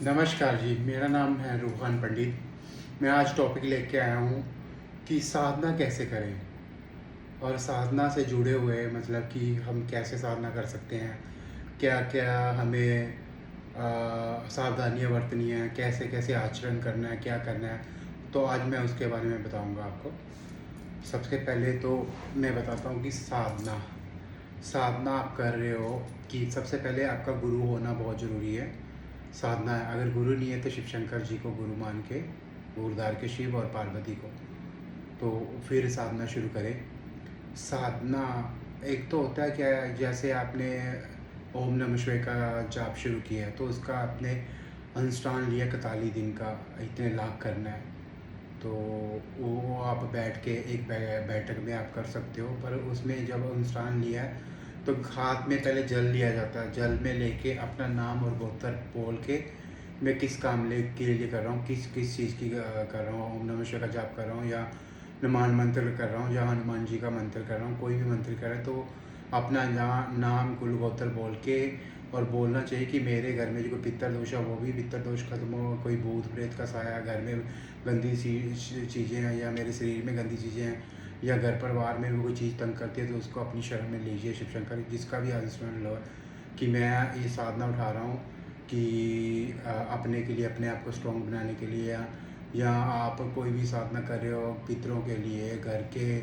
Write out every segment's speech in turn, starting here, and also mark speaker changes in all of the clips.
Speaker 1: नमस्कार जी, मेरा नाम है रूहान पंडित। मैं आज टॉपिक लेके आया हूँ कि साधना कैसे करें और साधना से जुड़े हुए मतलब कि हम कैसे साधना कर सकते हैं, क्या-क्या हमें सावधानियाँ बरतनी है, कैसे-कैसे आचरण करना है, क्या करना है, तो आज मैं उसके बारे में बताऊँगा आपको। सबसे पहले तो मैं बताता हूँ कि साधना साधना आप कर रहे हो कि सबसे पहले आपका गुरु होना बहुत ज़रूरी है। साधना है, अगर गुरु नहीं है तो शिव शंकर जी को गुरु मान के गुरु धार के शिव और पार्वती को, तो फिर साधना शुरू करें। साधना एक तो होता है क्या है, जैसे आपने ओम नमः शिवाय का जाप शुरू किया है तो उसका आपने अनुष्ठान लिया 41 दिन का, इतने लाख करना है। तो वो आप बैठ के एक बैठक में आप कर सकते हो, पर उसमें जब अनुष्ठान लिया है तो हाथ में पहले जल लिया जाता है। जल में लेके अपना नाम और गोत्र बोल के मैं किस काम के लिए कर रहा हूँ, किस किस चीज़ की कर रहा हूँ, ओम नमः शिवाय का जाप कर रहा हूँ या हनुमान मंत्र कर रहा हूँ या हनुमान जी का मंत्र कर रहा हूँ, कोई भी मंत्र करे तो अपना नाम कुल गोत्र बोल के और बोलना चाहिए कि मेरे घर में जो कोई पितर दोष है वो भी पितर दोष खत्म हो, कोई भूत प्रेत का साया घर में गंदी चीज़ें हैं या मेरे शरीर में गंदी चीज़ें हैं या घर परिवार में भी कोई चीज़ तंग करती है तो उसको अपनी शरण में लीजिए। शिव शंकर जिसका भी अनुस्मरण लो कि मैं ये साधना उठा रहा हूँ कि अपने के लिए, अपने आप को स्ट्रॉन्ग बनाने के लिए या आप कोई भी साधना कर रहे हो पितरों के लिए, घर के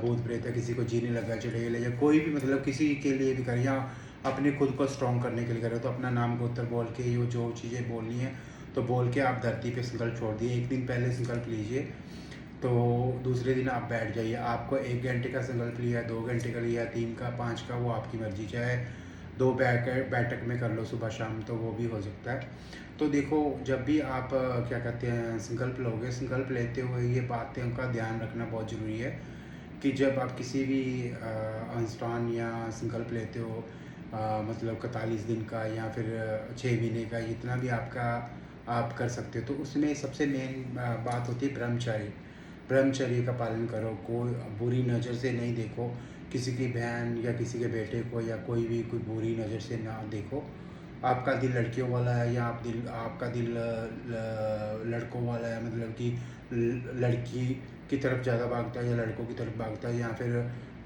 Speaker 1: भूत प्रेत है, किसी को जीने लगा चढ़ेल या कोई भी मतलब किसी के लिए भी करें या अपने खुद को स्ट्रॉन्ग करने के लिए करें, तो अपना नाम गोत्र बोल के ये जो चीज़ें बोलनी है तो बोल के आप धरती पे संकल्प छोड़ दिए। एक दिन पहले संकल्प लीजिए, तो दूसरे दिन आप बैठ जाइए। आपको 1 घंटे का संकल्प लिया, 2 घंटे का लिया, 3 का, 5 का, वो आपकी मर्ज़ी। चाहे 2 बैठक में कर लो सुबह शाम, तो वो भी हो सकता है। तो देखो, जब भी आप क्या कहते हैं संकल्प लोगे, संकल्प लेते हुए ये बातों का ध्यान रखना बहुत ज़रूरी है कि जब आप किसी भी अनुष्ठान या संकल्प लेते हो, मतलब 41 दिन का या फिर 6 महीने का, जितना भी आपका आप कर सकते हो, तो उसमें सबसे मेन बात होती है ब्रह्मचर्य। ब्रह्मचर्य का पालन करो, कोई बुरी नज़र से नहीं देखो, किसी की बहन या किसी के बेटे को या कोई भी कोई बुरी नज़र से ना देखो। आपका दिल लड़कियों वाला है या आपका दिल लड़कों वाला है, मतलब कि लड़की की तरफ ज़्यादा भागता है या लड़कों की तरफ भागता है या फिर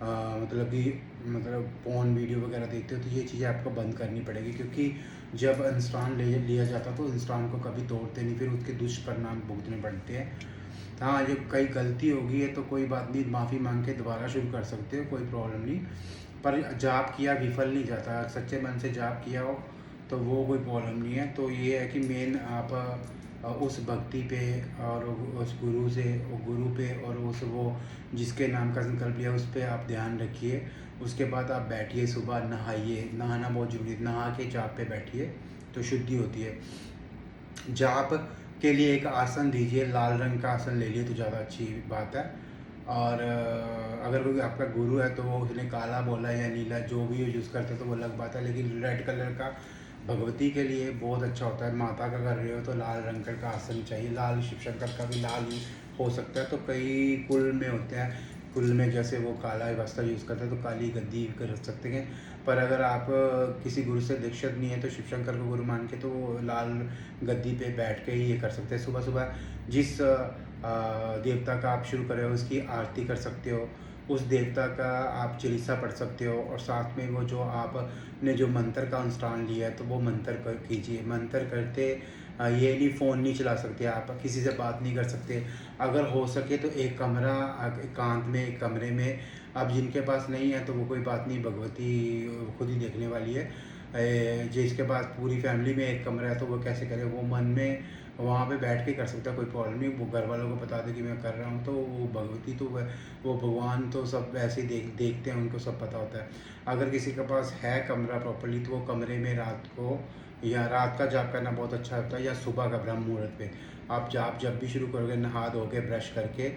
Speaker 1: मतलब कि मतलब पोर्न वीडियो वगैरह देखते हो, तो ये चीज़ें आपको बंद करनी पड़ेगी, क्योंकि जब इंसान लिया जाता तो इंसान को कभी तोड़ते नहीं, फिर उसके दुष्परिणाम भुगतने पड़ते हैं। हाँ, जो कहीं गलती होगी है तो कोई बात नहीं, माफ़ी मांग के दोबारा शुरू कर सकते हो, कोई प्रॉब्लम नहीं। पर जाप किया विफल नहीं जाता, सच्चे मन से जाप किया हो तो वो कोई प्रॉब्लम नहीं है। तो ये है कि मेन आप उस भक्ति पे और उस गुरु से, वो गुरु पे और उस वो जिसके नाम का संकल्प लिया उस पे आप ध्यान रखिए। उसके बाद आप बैठिए, सुबह नहाइए, नहाना बहुत ज़रूरी है, नहा के जाप पे बैठिए तो शुद्धि होती है। जाप के लिए एक आसन दीजिए, लाल रंग का आसन ले लिए तो ज़्यादा अच्छी बात है। और अगर कोई आपका गुरु है तो वो उसने काला बोला या नीला जो भी यूज़ करते हैं तो वो अलग बात है, लेकिन रेड कलर का भगवती के लिए बहुत अच्छा होता है। माता का कर रहे हो तो लाल रंग का आसन चाहिए, लाल शिव शंकर का भी लाल ही हो सकता है। तो कई कुल में होते हैं, कुल में जैसे वो काला वस्त्र यूज़ करते हैं तो काली गद्दी कर सकते हैं। पर अगर आप किसी गुरु से दीक्षित नहीं है तो शिव शंकर को गुरु मान के तो लाल गद्दी पे बैठ के ही ये कर सकते हैं। सुबह सुबह जिस देवता का आप शुरू करे हो उसकी आरती कर सकते हो, उस देवता का आप चालीसा पढ़ सकते हो और साथ में वो जो आपने जो मंत्र का अनुष्ठान लिया है तो वो मंत्र कीजिए। मंत्र करते ये नहीं, फ़ोन नहीं चला सकते, आप किसी से बात नहीं कर सकते। अगर हो सके तो एक कमरा एकांत में एक कमरे में, अब जिनके पास नहीं है तो वो कोई बात नहीं, भगवती खुद ही देखने वाली है। जिसके पास पूरी फैमिली में एक कमरा है तो वो कैसे करे, वो मन में वहाँ पे बैठ के कर सकता है, कोई प्रॉब्लम नहीं। वो घर वालों को बता दे कि मैं कर रहा हूँ, तो वो भगवती तो वो भगवान तो सब ऐसे ही देखते हैं, उनको सब पता होता है। अगर किसी के पास है कमरा प्रॉपर्ली तो वो कमरे में रात को या रात का जाप करना बहुत अच्छा होता है या सुबह का ब्रह्म मुहूर्त पे आप जाप जब भी शुरू करोगे, नहा धो के ब्रश करके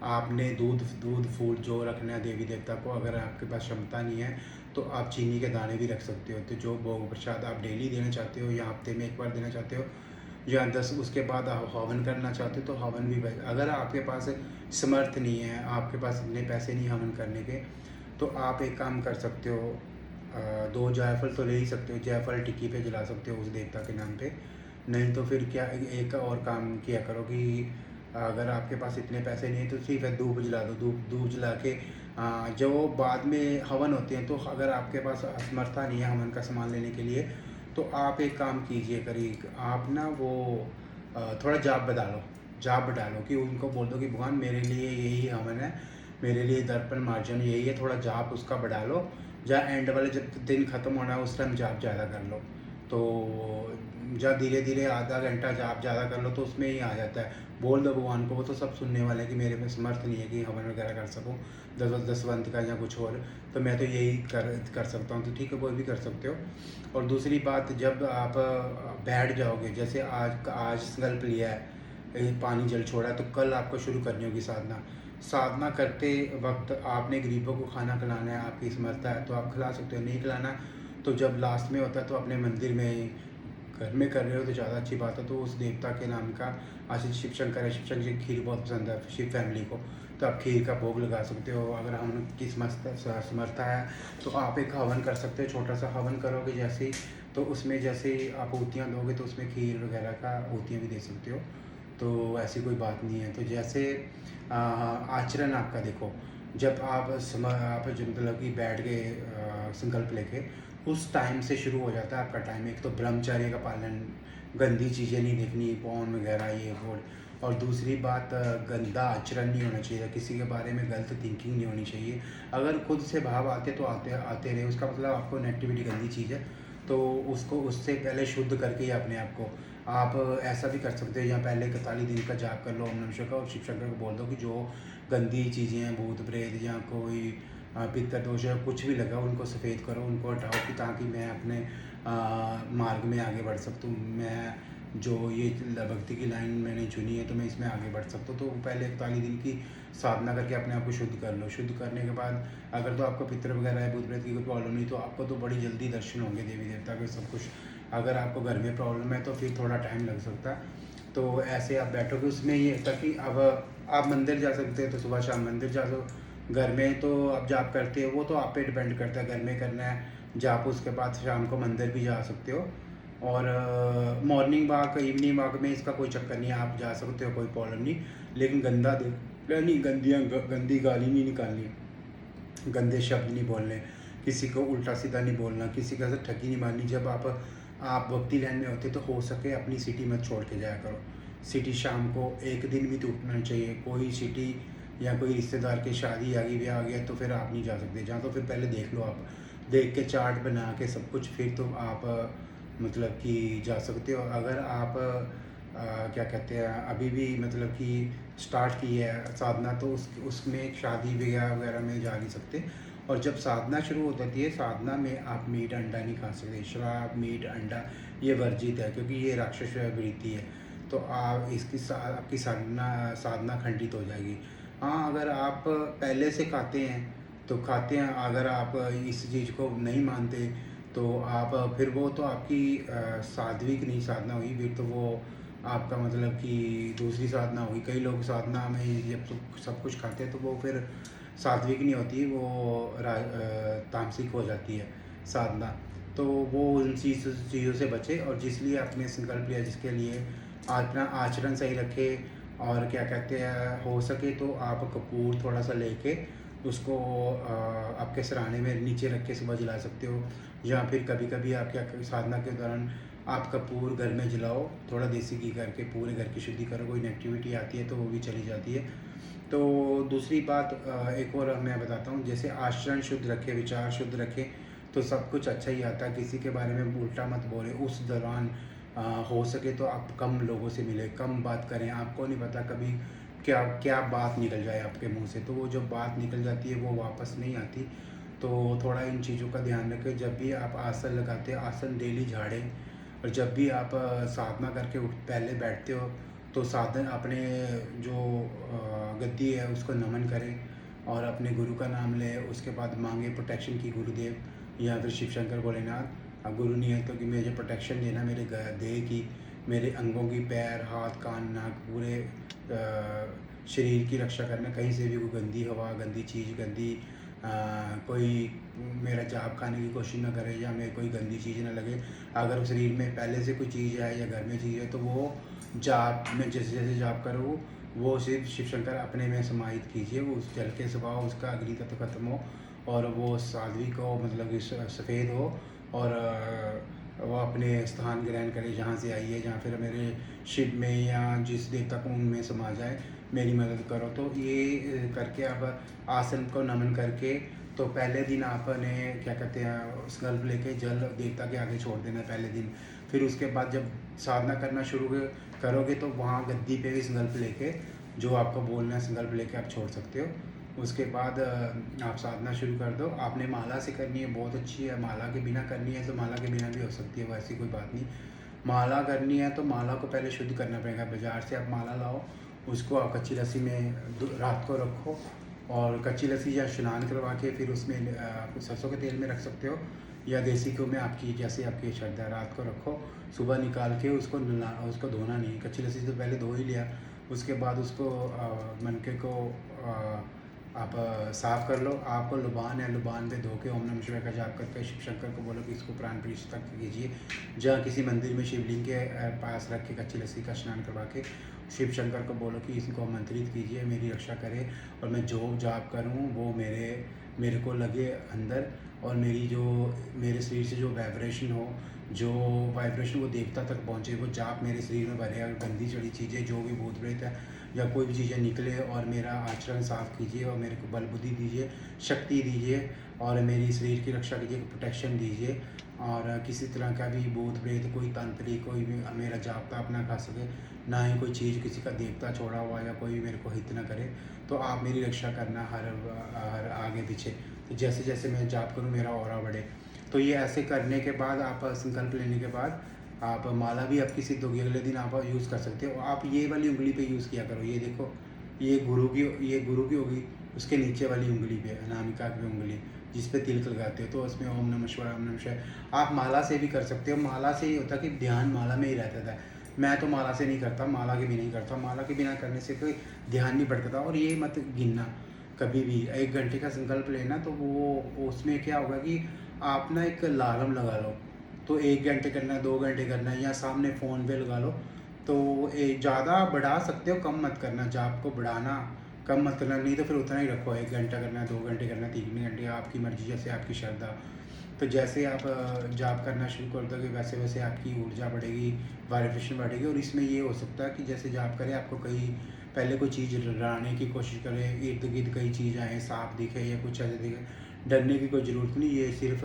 Speaker 1: आपने दूध दूध फूल जो रखना है देवी देवता को, अगर आपके पास क्षमता नहीं है तो आप चीनी के दाने भी रख सकते हो। तो जो भोग प्रसाद आप डेली देना चाहते हो या हफ्ते में एक बार देना चाहते हो या 10 उसके बाद आप हवन करना चाहते हो तो हवन भी अगर आपके पास समर्थ नहीं है, आपके पास इतने पैसे नहीं हवन करने के, तो आप एक काम कर सकते हो, 2 जायफल तो ले ही सकते हो, जायफल टिक्की पे जला सकते हो उस देवता के नाम पे। नहीं तो फिर क्या, एक और काम किया करो कि अगर आपके पास इतने पैसे नहीं है तो सिर्फ धूप जला दो, धूप धूप जला के जो बाद में हवन होते हैं, तो अगर आपके पास असमर्था नहीं है हवन का सामान लेने के लिए, तो आप एक काम कीजिए, करिए आप ना वो थोड़ा जाप बढ़ा लो कि उनको बोल दो कि भगवान मेरे लिए यही हवन है, मेरे लिए दर्पण मार्जन यही है, थोड़ा जाप उसका बढ़ा लो। या एंड वाले जब दिन ख़त्म होना है उस टाइम जाप ज़्यादा कर लो। तो जब धीरे धीरे आधा घंटा जाप ज़्यादा कर लो तो उसमें ही आ जाता है। बोल दो भगवान को, वो तो सब सुनने वाले हैं कि मेरे में समर्थ नहीं है कि हवन वगैरह कर सकूँ दसवंत का या कुछ और, तो मैं तो यही कर सकता हूँ। तो ठीक है, वो भी कर सकते हो। और दूसरी बात, जब आप बैठ जाओगे, जैसे आज संकल्प लिया है, पानी जल छोड़ा है, तो कल आपको शुरू करनी होगी साधना। साधना करते वक्त आपने गरीबों को खाना खिलाना है, आपकी समर्था है तो आप खिला सकते हो, नहीं खिलाना तो जब लास्ट में होता है तो अपने मंदिर में, घर में कर रहे हो तो ज़्यादा अच्छी बात है। तो उस देवता के नाम का, आज शिव शंकर है, शिव शंकर जी की खीर बहुत पसंद है शिव फैमिली को, तो आप खीर का भोग लगा सकते हो। अगर हम की समर्था है तो आप एक हवन कर सकते हो, छोटा सा हवन करोगे जैसे ही, तो उसमें जैसे आप ऊतियाँ दोगे तो उसमें खीर वगैरह का ऊतियाँ भी दे सकते हो। तो ऐसी कोई बात नहीं है। तो जैसे आचरण आपका देखो, जब आप जब मतलब कि बैठ गए संकल्प लेके, उस टाइम से शुरू हो जाता है आपका टाइम। एक तो ब्रह्मचर्य का पालन, गंदी चीज़ें नहीं देखनी, फोन वगैरह ये वो। और दूसरी बात, गंदा आचरण नहीं होना चाहिए, किसी के बारे में गलत थिंकिंग नहीं होनी चाहिए। अगर खुद से भाव आते तो आते आते रहे, उसका मतलब आपको नेगेटिविटी गंदी चीज़ है, तो उसको उससे पहले शुद्ध करके ही अपने आप को आप ऐसा भी कर सकते हो, या पहले 41 दिन का जाप कर लो ओम नमः शिवाय का, और शिव शंकर को बोल दो कि जो गंदी चीज़ें हैं, भूत प्रेत या कोई पित्त दोष है, कुछ भी लगा उनको सफ़ेद करो, उनको हटाओ, कि ताकि मैं अपने मार्ग में आगे बढ़ सकता हूँ। मैं जो ये भक्ति की लाइन मैंने चुनी है तो मैं इसमें आगे बढ़ सकता हूँ। तो पहले 41 दिन की साधना करके अपने आप को शुद्ध कर लो। शुद्ध करने के बाद अगर तो आपको पितृ वगैरह है, भूत प्रेत की कोई प्रॉब्लम नहीं, तो आपको तो बड़ी जल्दी दर्शन होंगे देवी देवता के, सब कुछ। अगर आपको घर में प्रॉब्लम है तो फिर थोड़ा टाइम लग सकता है। तो ऐसे आप बैठोगे, उसमें ये होता कि अब आप मंदिर जा सकते हो तो सुबह शाम मंदिर जा दो। घर में तो आप जाप करते हो, वो तो आप पे डिपेंड करता है, घर में करना है जाप, उसके बाद शाम को मंदिर भी जा सकते हो। और मॉर्निंग वॉक, इवनिंग वॉक में इसका कोई चक्कर नहीं है, आप जा सकते हो, कोई प्रॉब्लम नहीं। लेकिन गंदा देखना नहीं, गंदी गाली नहीं निकालनी, गंदे शब्द नहीं बोलने, किसी को उल्टा सीधा नहीं बोलना, किसी का से ठगी नहीं मारनी। जब आप भक्ति लाइन में होते तो हो सके अपनी सिटी मत छोड़ के जाया करो। सिटी शाम को एक दिन भी तो उठना चाहिए। कोई सिटी या कोई रिश्तेदार की शादी आ गई, ब्याह आ गया, तो फिर आप नहीं जा सकते जहाँ, तो फिर पहले देख लो, आप देख के चार्ट बना के सब कुछ, फिर तो आप मतलब कि जा सकते हो। अगर आप क्या कहते हैं, अभी भी मतलब कि स्टार्ट की है साधना, तो उसमें शादी ब्याह वगैरह में जा नहीं सकते। और जब साधना शुरू हो जाती है, साधना में आप मीट अंडा नहीं खा सकते, शराब मीट अंडा ये वर्जित है, क्योंकि ये राक्षस वृत्ति है। तो आप आपकी साधना साधना खंडित हो जाएगी। हाँ, अगर आप पहले से खाते हैं तो खाते हैं, अगर आप इस चीज़ को नहीं मानते तो आप फिर वो तो आपकी सात्विक नहीं साधना हुई, फिर तो वो आपका मतलब कि दूसरी साधना हुई। कई लोग साधना में जब सब कुछ खाते हैं तो वो फिर सात्विक नहीं होती, वो तामसिक हो जाती है साधना। तो वो उन चीज़ों से बचे, और जिसलिए आपने संकल्प लिया, जिसके लिए अपना आचरण सही रखे। और क्या कहते हैं, हो सके तो आप कपूर थोड़ा सा लेके उसको आपके सराहने में नीचे रख के सुबह जला सकते हो। या फिर कभी कभी आप क्या साधना के दौरान आप कपूर घर में जलाओ, थोड़ा देसी घी करके पूरे घर की शुद्धि करो, कोई नेगेटिविटी आती है तो वो भी चली जाती है। तो दूसरी बात, एक और मैं बताता हूँ, जैसे आचरण शुद्ध रखें, विचार शुद्ध रखें, तो सब कुछ अच्छा ही आता है। किसी के बारे में उल्टा मत बोले उस दौरान। हो सके तो आप कम लोगों से मिले, कम बात करें, आपको नहीं पता कभी क्या क्या बात निकल जाए आपके मुंह से, तो वो जो बात निकल जाती है वो वापस नहीं आती। तो थोड़ा इन चीज़ों का ध्यान रखें। जब भी आप आसन लगाते हैं, आसन डेली झाड़ें। और जब भी आप साधना करके पहले बैठते हो तो साधन अपने जो गद्दी है उसको नमन करें, और अपने गुरु का नाम लें। उसके बाद मांगे प्रोटेक्शन की गुरुदेव या फिर शिव शंकर भोलेनाथ। अब गुरु नहीं है तो कि मुझे प्रोटेक्शन देना, मेरे देह की, मेरे अंगों की, पैर हाथ कान नाक पूरे शरीर की रक्षा करना, कहीं से भी कोई गंदी हवा, गंदी चीज़, गंदी कोई मेरा जाप खाने की कोशिश ना करे या मेरे कोई गंदी चीज़ ना लगे। अगर शरीर में पहले से कोई चीज़ है या घर में चीज़ है तो वो जाप में जैसे जैसे जाप करो वो सिर्फ शिव शंकर अपने में समाहित कीजिए, वो उस जल के स्वभाव उसका अग्नि तत्व खत्म हो और वो साध्वी को मतलब कि सफ़ेद हो और वो अपने स्थान ग्रहण करे जहाँ से आई है, जहाँ फिर मेरे शिव में या जिस देवता को उनमें समा जाए, मेरी मदद करो। तो ये करके अब आसन को नमन करके तो पहले दिन आपने क्या कहते हैं संकल्प लेके जल देवता के आगे छोड़ देना पहले दिन। फिर उसके बाद जब साधना करना शुरू करोगे तो वहाँ गद्दी पे भी संकल्प लेके जो आपको बोलना है संकल्प लेके आप छोड़ सकते हो। उसके बाद आप साधना शुरू कर दो। आपने माला से करनी है, बहुत अच्छी है। माला के बिना करनी है तो माला के बिना भी हो सकती है, वैसी कोई बात नहीं। माला करनी है तो माला को पहले शुद्ध करना पड़ेगा। बाज़ार से आप माला लाओ, उसको आप कच्ची लस्सी में रात को रखो और कच्ची लस्सी या स्नान करवा के फिर उसमें आप सरसों के तेल में रख सकते हो या देसी घी में, आपकी जैसे आपकी श्रद्धा। रात को रखो, सुबह निकाल के उसको धोना नहीं। कच्ची लस्सी तो पहले धो ही लिया, उसके बाद उसको मनके को आप साफ़ कर लो। आपको लुबान है, लुबान पे धो के ओम नमः शिवाय का जाप करके शिव शंकर को बोलो कि इसको प्राण प्रतिष्ठा कीजिए। जहाँ किसी मंदिर में शिवलिंग के पास रख के कच्ची लस्सी का स्नान करवा के शिव शंकर को बोलो कि इसको आमंत्रित कीजिए, मेरी रक्षा करे और मैं जो जाप करूँ वो मेरे को लगे अंदर, और मेरे शरीर से जो वाइब्रेशन हो, जो वाइब्रेशन वो देवता तक पहुँचे, वो जाप मेरे शरीर में भरे। अगर गंदी चढ़ी चीज़ें जो भी भूत प्रेत है या कोई भी चीज़ें निकले और मेरा आचरण साफ़ कीजिए और मेरे को बल बुद्धि दीजिए, शक्ति दीजिए और मेरी शरीर की रक्षा कीजिए, प्रोटेक्शन दीजिए। और किसी तरह का भी भूत प्रेत, कोई तांत्रिक, कोई भी मेरा जाप ताप ना खा सके, ना ही कोई चीज़ किसी का देवता छोड़ा हुआ या कोई मेरे को हित ना करे। तो आप मेरी रक्षा करना हर आगे पीछे। तो जैसे जैसे मैं जाप करूँ मेरा ऑरा बढ़े। तो ये ऐसे करने के बाद आप संकल्प लेने के बाद आप माला भी आपकी सिद्ध होगी। अगले दिन आप यूज़ कर सकते हो। आप ये वाली उंगली पे यूज़ किया करो। ये देखो, ये गुरु की होगी, उसके नीचे वाली उंगली पे अनामिका की उंगली जिस पे तिलक लगाते हो तो उसमें ओम नमः शिवाय ओम नमः शिवाय। आप माला से भी कर सकते हो। माला से ये होता है कि ध्यान माला में ही रहता था। मैं तो माला से नहीं करता, माला के बिना ही करता। माला के बिना करने से कोई ध्यान नहीं भटकता। और ये मत गिनना कभी भी 1 घंटे का संकल्प लेना, तो वो उसमें क्या होगा कि आप ना एक अलार्म लगा लो। तो 1 घंटे करना है, 2 घंटे करना है, या सामने फ़ोन पे लगा लो। तो ज़्यादा बढ़ा सकते हो, कम मत करना। जाप को बढ़ाना कम मत करना, नहीं तो फिर उतना ही रखो। 1 घंटा करना है, 2 घंटे करना है, 3 घंटे, आपकी मर्ज़ी, जैसे आपकी श्रद्धा। तो जैसे आप जाप करना शुरू कर दोगे वैसे वैसे आपकी ऊर्जा बढ़ेगी, वाइब्रेशन बढ़ेगी। और इसमें ये हो सकता है कि जैसे जाप करें आपको कहीं पहले कोई चीज़ डराने की कोशिश करे, इर्द गिर्द कई चीज़ आए, सांप दिखे या कुछ ऐसे दिखे, डरने की कोई ज़रूरत नहीं। ये सिर्फ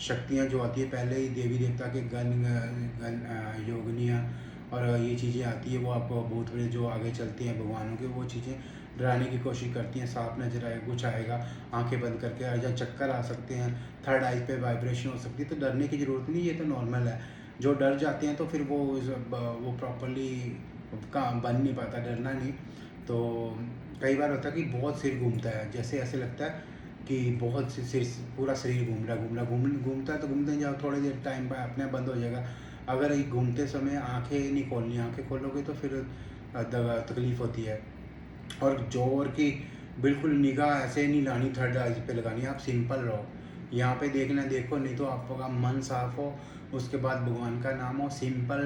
Speaker 1: शक्तियाँ जो आती है पहले ही देवी देवता के योगिनियाँ और ये चीज़ें आती है, वो आपको भूत प्रेत जो आगे चलती हैं भगवानों के, वो चीज़ें डराने की कोशिश करती हैं। सांप नजर आए, कुछ आएगा, आंखें बंद करके आ जाए, चक्कर आ सकते हैं, थर्ड आई पे वाइब्रेशन हो सकती है। तो डरने की ज़रूरत नहीं, ये तो नॉर्मल है। जो डर जाते हैं तो फिर वो प्रॉपरली काम बन नहीं पाता, डरना नहीं। तो कई बार होता है कि बहुत सिर घूमता है, जैसे ऐसे लगता है कि बहुत सिर, पूरा शरीर घूमता है। तो घूमते जाओ, थोड़ी देर टाइम पर अपने आप बंद हो जाएगा। अगर ये घूमते समय आंखें नहीं खोलनी, आंखें खोलोगे तो फिर तकलीफ़ होती है। और जोर की बिल्कुल निगाह ऐसे नहीं लानी, थर्ड आई पे लगानी, आप सिंपल रहो। यहाँ पे देखना देखो, नहीं तो आपका मन साफ हो, उसके बाद भगवान का नाम हो, सिंपल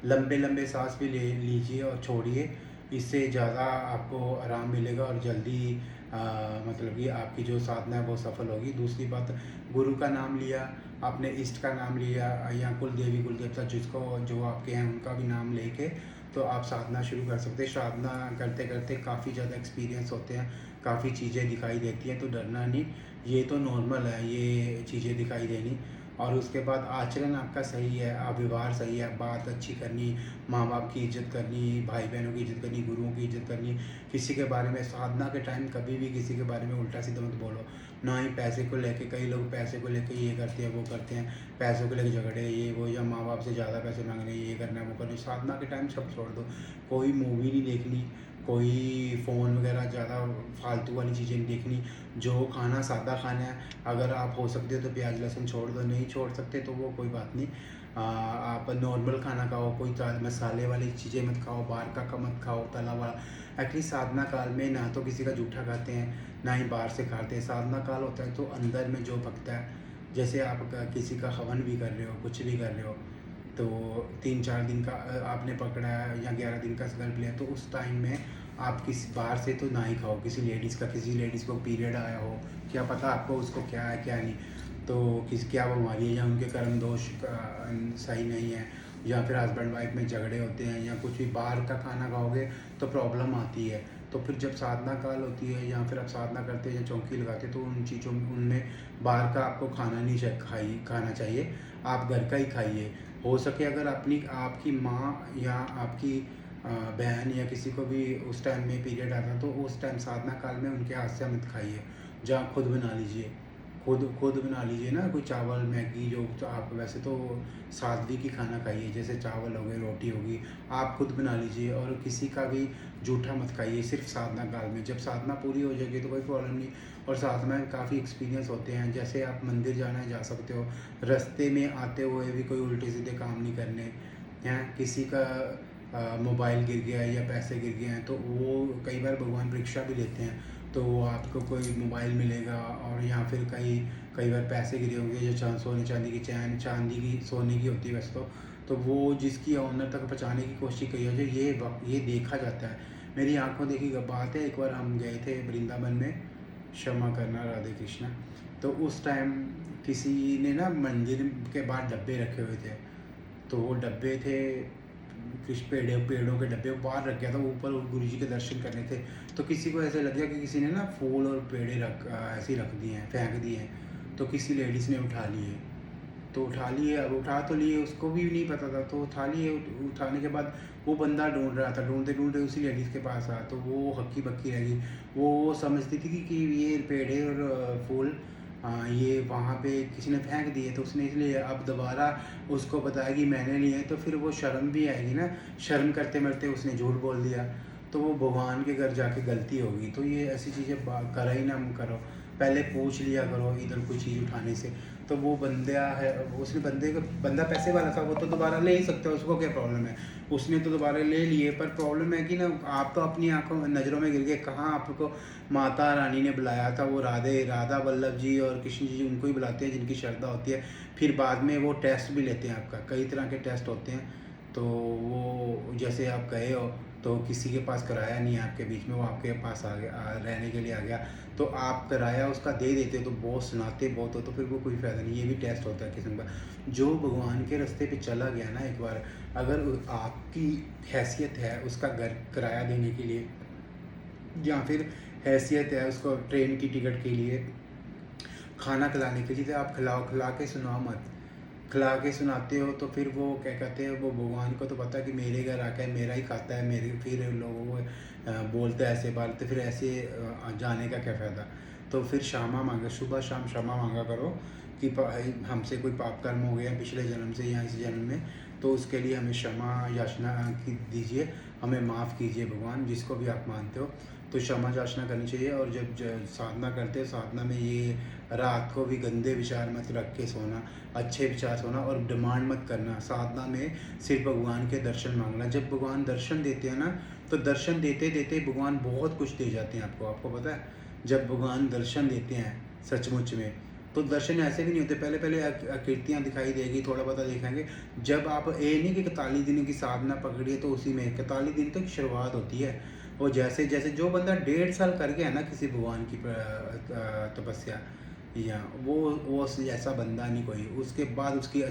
Speaker 1: लंबे लंबे सांस भी ले लीजिए और छोड़िए। इससे ज़्यादा आपको आराम मिलेगा और जल्दी मतलब कि आपकी जो साधना है वो सफल होगी। दूसरी बात, गुरु का नाम लिया, अपने इष्ट का नाम लिया या कुल देवी कुल देवता जिसको जो आपके हैं उनका भी नाम लेके तो आप साधना शुरू कर सकते हैं। साधना करते करते काफ़ी ज़्यादा एक्सपीरियंस होते हैं, काफ़ी चीज़ें दिखाई देती हैं, तो डरना नहीं, ये तो नॉर्मल है ये चीज़ें दिखाई देनी। और उसके बाद आचरण आपका सही है, आप व्यवहार सही है, बात अच्छी करनी, माँ बाप की इज़्ज़त करनी, भाई बहनों की इज़्ज़त करनी, गुरुओं की इज़्ज़त करनी। किसी के बारे में साधना के टाइम कभी भी किसी के बारे में उल्टा सीधा मत बोलो। ना ही पैसे को लेके, कई लोग पैसे को लेके ये करते हैं वो करते हैं, पैसों को लेके झगड़े ये वो, या माँ बाप से ज़्यादा पैसे मांग रहे हैं, ये करना है वो करना है। साधना के टाइम सब छोड़ दो। कोई मूवी नहीं देखनी, कोई फ़ोन वगैरह ज़्यादा फालतू वाली चीज़ें नहीं देखनी। जो खाना सादा खाना है, अगर आप हो सकते हो तो प्याज लहसुन छोड़ दो, नहीं छोड़ सकते तो वो कोई बात नहीं। आप नॉर्मल खाना खाओ, कोई ज़्यादा मसाले वाली चीज़ें मत खाओ, बाहर का मत खाओ तला हुआ। एटलीस्ट साधना काल में ना तो किसी का जूठा खाते हैं, ना ही बाहर से खाते हैं। साधना काल होता है तो अंदर में जो पकता है, जैसे आप किसी का हवन भी कर रहे हो, कुछ भी कर रहे हो, तो 3-4 दिन का आपने पकड़ा है या 11 दिन का संकल्प लिया, तो उस टाइम में आप किसी बाहर से तो ना ही खाओ। किसी लेडीज़ को पीरियड आया हो, क्या पता आपको उसको क्या है क्या नहीं, तो क्या बीमारी है, या उनके कर्म दोष सही नहीं है, या फिर हस्बैंड वाइफ में झगड़े होते हैं, या कुछ भी बाहर का खाना खाओगे तो प्रॉब्लम आती है। तो फिर जब साधना काल होती है, या फिर आप साधना करते हैं या चौकी लगाते हैं, तो उन चीज़ों में उनमें बाहर का आपको खाना चाहिए। आप घर का ही खाइए। हो सके अगर आपकी माँ या आपकी बहन या किसी को भी उस टाइम में पीरियड आता, तो उस टाइम साधना काल में उनके हाथ से मत खाइए, जहाँ खुद बना लीजिए। खुद बना लीजिए ना, कोई चावल मैगी, जो तो आप वैसे तो सात्विक ही खाना खाइए, जैसे चावल हो गए, रोटी होगी, आप खुद बना लीजिए। और किसी का भी जूठा मत खाइए सिर्फ साधना काल में। जब साधना पूरी हो जाएगी तो कोई प्रॉब्लम नहीं। और साधना में काफ़ी एक्सपीरियंस होते हैं, जैसे आप मंदिर जाना है जा सकते हो, रास्ते में आते हुए भी कोई उल्टे सीधे काम नहीं करने हैं। किसी का मोबाइल गिर गया है या पैसे गिर गए हैं, तो वो कई बार भगवान परीक्षा भी लेते हैं, तो आपको कोई मोबाइल मिलेगा, और या फिर कई बार पैसे गिरे होंगे, या सोने चांदी की चैन, चांदी की सोने की होती है वैसे तो वो जिसकी ऑनर तक पहुँचाने की कोशिश की हो जाए, ये देखा जाता है। मेरी आंखों देखी बात है, एक बार हम गए थे वृंदावन में, क्षमा करना राधे कृष्णा। तो उस टाइम किसी ने ना मंदिर के बाहर डब्बे रखे हुए थे, तो वो डब्बे थे कुछ पेड़ों के डब्बे बाहर रख गया था, ऊपर गुरु जी के दर्शन करने थे। तो किसी को ऐसे लग गया कि किसी ने ना फूल और पेड़े ऐसे ही रख दिए हैं, फेंक दिए हैं। तो किसी लेडीज़ ने उठा लिए, तो उठा लिए, अब उठा तो लिए, उसको भी नहीं पता था, तो उठा लिए। उठाने के बाद वो बंदा ढूंढ रहा था, ढूंढते ढूंढते उसी लेडीज़ के पास आया, तो वो हक्की बक्की रह गई। वो समझती थी कि ये पेड़े और फूल ये वहाँ पे किसी ने फेंक दिए, तो उसने इसलिए अब दोबारा उसको बताया कि मैंने लिए हैं, तो फिर वो शर्म भी आएगी ना, शर्म करते मरते उसने झूठ बोल दिया, तो वो भगवान के घर जाके गलती होगी। तो ये ऐसी चीज़ें करा ही ना करो, पहले पूछ लिया करो इधर कोई चीज़ उठाने से। तो वो बंदा है, उसने बंदा पैसे वाला था, वो तो दोबारा ले ही सकता है, उसको क्या प्रॉब्लम है, उसने तो दोबारा ले लिए। पर प्रॉब्लम है कि ना, आप तो अपनी आंखों नज़रों में गिर गए। कहाँ आपको माता रानी ने बुलाया था, वो राधा वल्लभ जी और कृष्ण जी उनको ही बुलाते हैं जिनकी श्रद्धा होती है। फिर बाद में वो टेस्ट भी लेते हैं, आपका कई तरह के टेस्ट होते हैं। तो वो जैसे आप गए हो, तो किसी के पास कराया नहीं है आपके बीच में, वो आपके पास आ गया, रहने के लिए आ गया, तो आप किराया उसका दे देते हो, तो बहुत सुनाते बहुत हो, तो फिर वो कोई फ़ायदा नहीं। ये भी टेस्ट होता है किस्म का। जो भगवान के रास्ते पे चला गया ना एक बार, अगर आपकी हैसियत है उसका घर किराया देने के लिए, या फिर हैसियत है उसको ट्रेन की टिकट के लिए, खाना खिलाने के लिए, तो आप खिला के सुनाओ मत। खिला के सुनाते हो तो फिर वो क्या कहते हैं, वो भगवान को तो पता है कि मेरे घर आकर मेरा ही खाता है, मेरे फिर लोगों को बोलते हैं ऐसे बात, तो फिर ऐसे जाने का क्या फ़ायदा। तो फिर क्षमा मांगा, सुबह शाम क्षमा मांगा करो कि हमसे कोई पाप कर्म हो गया पिछले जन्म से या इस जन्म में, तो उसके लिए हमें क्षमा याचना की दीजिए, हमें माफ़ कीजिए भगवान, जिसको भी आप मानते हो। तो क्षमा याचना करनी चाहिए। और जब साधना करते हैं, साधना में ये रात को भी गंदे विचार मत रख के सोना, अच्छे विचार सोना, और डिमांड मत करना। साधना में सिर्फ भगवान के दर्शन मांगना। जब भगवान दर्शन देते हैं ना, तो दर्शन देते देते भगवान बहुत कुछ दे जाते हैं आपको पता है। जब भगवान दर्शन देते हैं सचमुच में, तो दर्शन ऐसे भी नहीं होते, पहले पहले आकृतियाँ दिखाई देगी, थोड़ा बहुत दिखाएंगे। जब आप ये नहीं कि 41 दिन की साधना पकड़िए, तो उसी में 41 दिन तक शुरुआत होती है। और जैसे जैसे जो बंदा 1.5 साल कर गया ना किसी भगवान की तपस्या, या वो ऐसा बंदा नहीं कोई, उसके बाद उसकी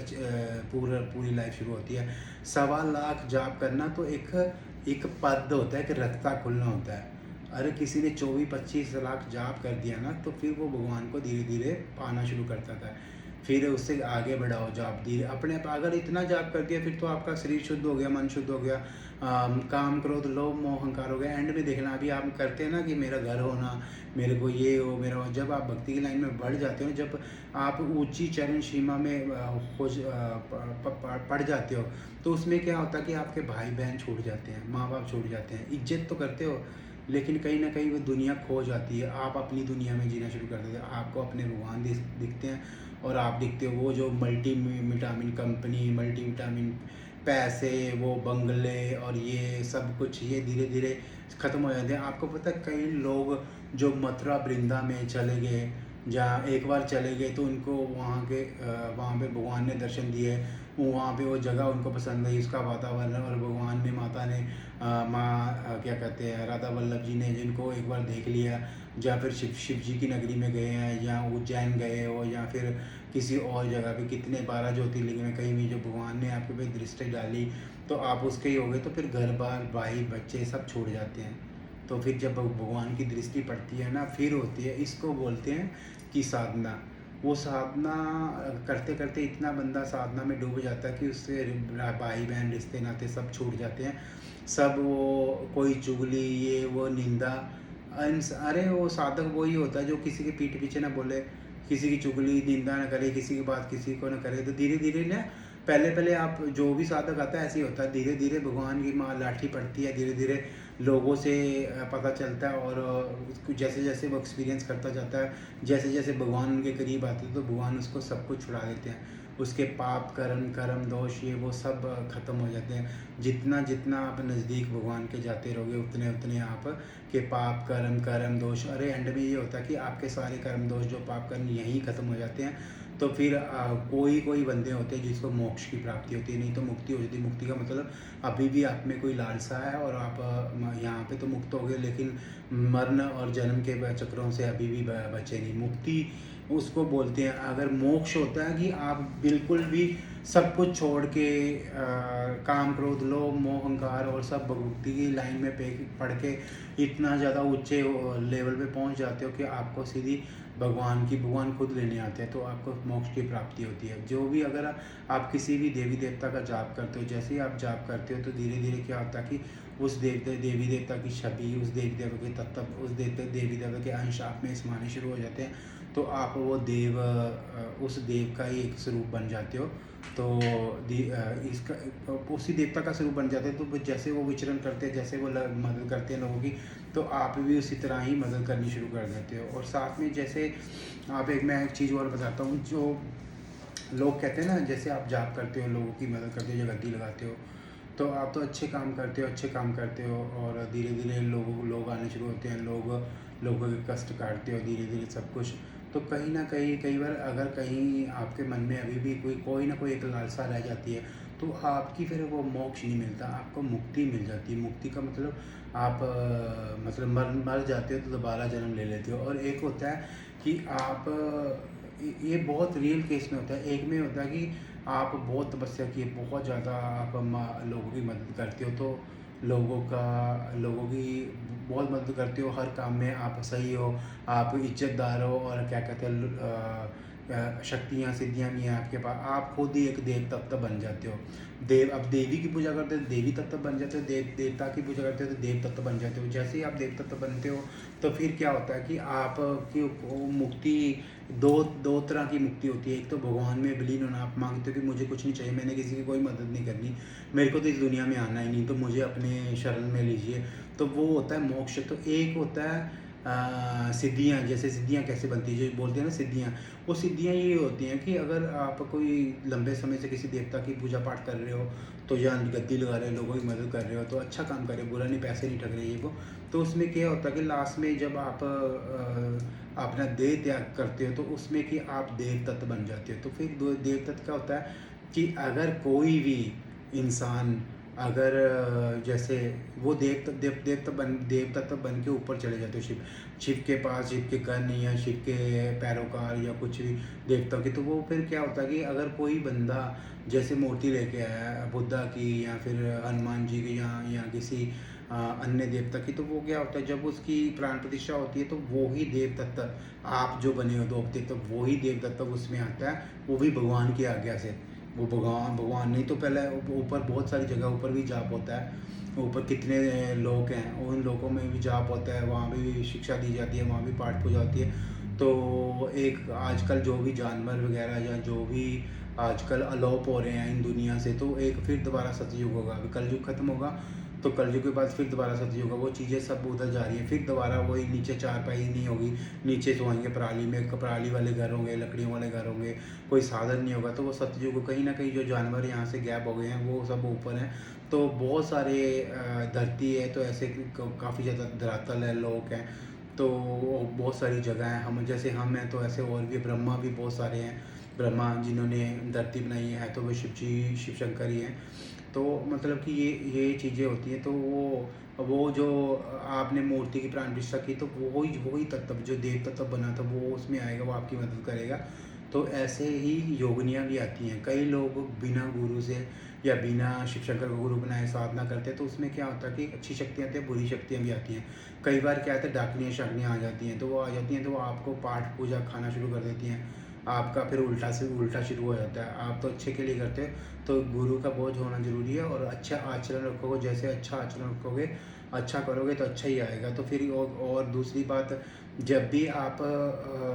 Speaker 1: पूरी लाइफ शुरू होती है। 1.25 लाख जाप करना तो एक पद होता है, कि रखता खुलना होता है। अरे किसी ने 24-25 लाख जाप कर दिया ना, तो फिर वो भगवान को धीरे धीरे पाना शुरू करता था। फिर उससे आगे बढ़ाओ जाप धीरे अपने आप। अगर इतना जाप कर दिया, फिर तो आपका शरीर शुद्ध हो गया, मन शुद्ध हो गया, काम क्रोध लोभ मोह अहंकार हो गया। एंड में देखना, अभी आप करते हैं ना कि मेरा घर होना, मेरे को ये हो, मेरा हो। जब आप भक्ति की लाइन में बढ़ जाते हो, जब आप ऊंची चरण सीमा में पड़ जाते हो, तो उसमें क्या होता है कि आपके भाई बहन छूट जाते हैं, माँ बाप छूट जाते हैं, इज्जत तो करते हो, लेकिन कहीं ना कहीं वो दुनिया खो जाती है। आप अपनी दुनिया में जीना शुरू कर देते हो, आपको अपने भगवान दिखते हैं, और आप देखते हो वो जो multi vitamin company, multi vitamin पैसे, वो बंगले और ये सब कुछ ये धीरे धीरे ख़त्म हो जाते हैं। आपको पता है कई लोग जो मथुरा वृंदा में चले गए, जहाँ एक बार चले गए तो उनको वहाँ पे भगवान ने दर्शन दिए, वहाँ पे वो जगह उनको पसंद आई, उसका वातावरण, और भगवान ने, माता ने, क्या कहते हैं, राधा वल्लभ जी ने जिनको एक बार देख लिया, या फिर शिव जी की नगरी में गए हैं, या उज्जैन गए हो, या फिर किसी और जगह पे, कितने 12 ज्योतिर्लिंग में कहीं भी जो भगवान ने आपके पे दृष्टि डाली तो आप उसके ही हो गए, तो फिर घर बार भाई बच्चे सब छोड़ जाते हैं। तो फिर जब भगवान की दृष्टि पड़ती है ना, फिर होती है, इसको बोलते हैं कि साधना। वो साधना करते करते इतना बंदा साधना में डूब जाता है कि उससे भाई बहन रिश्ते नाते सब छूट जाते हैं। सब वो कोई चुगली, ये वो निंदा, अरे वो साधक वही होता है जो किसी के पीठ पीछे ना बोले, किसी की चुगली निंदा ना करे, किसी की बात किसी को ना करे। तो धीरे धीरे ना, पहले पहले आप जो भी साधक आता है ऐसे ही होता है, धीरे धीरे भगवान की माँ लाठी पड़ती है, धीरे धीरे लोगों से पता चलता है, और उसको जैसे जैसे वो एक्सपीरियंस करता जाता है, जैसे जैसे भगवान उनके करीब आते हैं तो भगवान उसको सब कुछ छुड़ा देते हैं। उसके पाप कर्म दोष ये वो सब ख़त्म हो जाते हैं। जितना जितना आप नज़दीक भगवान के जाते रहोगे उतने उतने आप के पाप कर्म दोष, अरे एंड में ये होता है कि आपके सारे कर्म दोष जो पाप कर्म यहीं ख़त्म हो जाते हैं। तो फिर कोई कोई बंदे होते हैं जिसको मोक्ष की प्राप्ति होती है, नहीं तो मुक्ति हो जाती है। मुक्ति का मतलब अभी भी आप में कोई लालसा है और आप यहाँ पे तो मुक्त हो गए, लेकिन मरण और जन्म के चक्रों से अभी भी बचे नहीं। मुक्ति उसको बोलते हैं। अगर मोक्ष होता है कि आप बिल्कुल भी सब कुछ छोड़ के काम क्रोध लोभ मोह अहंकार और सब भक्ति की लाइन में पढ़ के इतना ज़्यादा ऊंचे लेवल पे पहुंच जाते हो कि आपको सीधी भगवान खुद लेने आते हैं, तो आपको मोक्ष की प्राप्ति होती है। जो भी अगर आप किसी भी देवी देवता का जाप करते हो, जैसे ही आप जाप करते हो तो धीरे धीरे क्या होता है कि उस देवी देवता की छवि, उस देवी देवता के तत्व, उस देवी देवता के अंश आप में समाने शुरू हो जाते हैं। तो आप वो उस देव का ही एक स्वरूप बन जाते हो। तो इसका उसी देवता का स्वरूप बन जाते हैं। तो जैसे वो विचरण करते हैं, जैसे वो मदद करते हैं लोगों की, तो आप भी उसी तरह ही मदद करनी शुरू कर देते हो। और साथ में जैसे मैं एक चीज़ और बताता हूँ, जो लोग कहते हैं ना, जैसे आप जाप करते हो, लोगों की मदद करते हो या गद्दी लगाते हो, तो आप तो अच्छे काम करते हो और धीरे धीरे लोग आने शुरू होते हैं, लोगों के कष्ट काटते हो धीरे धीरे सब कुछ। तो कहीं ना कहीं कई बार अगर कहीं आपके मन में अभी भी कोई ना कोई एक लालसा रह जाती है, तो आपकी फिर वो मोक्ष नहीं मिलता, आपको मुक्ति मिल जाती है। मुक्ति का मतलब आप मतलब मर जाते हो तो दोबारा जन्म ले लेते हो। और एक होता है कि आप ये बहुत रियल केस में होता है। एक में होता है कि आप बहुत तपस्या किए, बहुत ज़्यादा आप लोगों की मदद करते हो, तो लोगों की बहुत मदद करते हो, हर काम में आप सही हो, आप इज्जतदार हो, और क्या कहते हैं शक्तियाँ सिद्धियाँ भी हैं आपके पास, आप खुद ही एक देव तत्व बन जाते हो। अब देवी की पूजा करते हो देवी तत्व बन जाते हो, देवता की पूजा करते हो तो देव तत्व बन जाते हो। जैसे ही आप देव तत्व बनते हो तो फिर क्या होता है कि आप की मुक्ति दो तरह की मुक्ति होती है। एक तो भगवान में विलीन होना, आप मांगते हो कि मुझे कुछ नहीं चाहिए, मैंने किसी की कोई मदद नहीं करनी, मेरे को तो इस दुनिया में आना ही नहीं, तो मुझे अपने शरण में लीजिए, तो वो होता है मोक्ष। तो एक होता है सिद्धियाँ। जैसे सिद्धियाँ कैसे बनती है, जो बोलते हैं ना सिद्धियाँ, वो सिद्धियाँ ये होती हैं कि अगर आप कोई लंबे समय से किसी देवता की पूजा पाठ कर रहे हो, तो या गद्दी लगा रहे हो, लोगों की मदद कर रहे हो, तो अच्छा काम कर रहे हो, बुरा नहीं, पैसे नहीं ठग रहे ये वो, तो उसमें क्या होता है कि लास्ट में जब आप अपना देह त्याग करते हो, तो उसमें कि आप देव तत्व बन जाते हो। तो फिर देव तत्व क्या होता है कि अगर कोई भी इंसान, अगर जैसे वो देव तत्व बन के ऊपर चले जाते हो, शिव के पास, शिव के गण या शिव के पैरोकार या कुछ भी देवताओं की, तो वो फिर क्या होता है कि अगर कोई बंदा जैसे मूर्ति लेके आया है बुद्धा की या फिर हनुमान जी की या किसी अन्य देवता की, तो वो क्या होता है जब उसकी प्राण प्रतिष्ठा होती है, तो वो ही देव तत्व आप जो बने हो दो देवता, वो ही देव तत्व उसमें आता है, वो भी भगवान की आज्ञा से। वो भगवान नहीं तो पहले ऊपर बहुत सारी जगह ऊपर भी जाप होता है, ऊपर कितने लोग हैं, उन लोगों में भी जाप होता है, वहाँ भी शिक्षा दी जाती है, वहाँ भी पाठ पूजा होती है। तो एक आजकल जो भी जानवर वगैरह या जो भी आजकल अलोप हो रहे हैं इन दुनिया से, तो एक फिर दोबारा सतयुग होगा, अभी कलयुग खत्म होगा, तो कलयुग के बाद फिर दोबारा सतयुग, वो चीज़ें सब उधर जा रही हैं, फिर दोबारा वही नीचे चारपाई नहीं होगी, नीचे सोएंगे पराली में, पराली वाले घर होंगे, लकड़ियों वाले घर होंगे, कोई साधन नहीं होगा। तो वो सतयुग, कहीं ना कहीं जो जानवर यहाँ से गैप हो गए हैं वो सब ऊपर हैं। तो बहुत सारे धरती है तो ऐसे काफ़ी ज़्यादा धरातल है, लोग हैं, तो बहुत सारी जगह हैं। हम जैसे हम हैं तो ऐसे और भी, ब्रह्मा भी बहुत सारे हैं, ब्रह्मा जिन्होंने धरती बनाई है तो वो शिव जी, शिव शंकर ही हैं। तो मतलब कि ये चीज़ें होती हैं। तो वो जो आपने मूर्ति की प्राण प्रतिष्ठा की, तो वही तत्व जो देव तत्व बना था वो उसमें आएगा, वो आपकी मदद करेगा। तो ऐसे ही योगिनियाँ भी आती हैं। कई लोग बिना गुरु से या बिना शिव शंकर को गुरु बनाए साधना करते हैं, तो उसमें क्या होता है कि अच्छी शक्तियाँ आती हैं, बुरी शक्तियाँ भी आती हैं। कई बार क्या होता है, डाकनियाँ शाकनियाँ आ जाती हैं, तो वो आ जाती हैं तो वो आपको पाठ पूजा खाना शुरू कर देती हैं, आपका फिर उल्टा से उल्टा शुरू हो जाता है। आप तो अच्छे के लिए करते हो, तो गुरु का बोझ होना ज़रूरी है, और अच्छा आचरण रखोगे, जैसे अच्छा आचरण रखोगे, अच्छा करोगे तो अच्छा ही आएगा। तो फिर और दूसरी बात, जब भी आप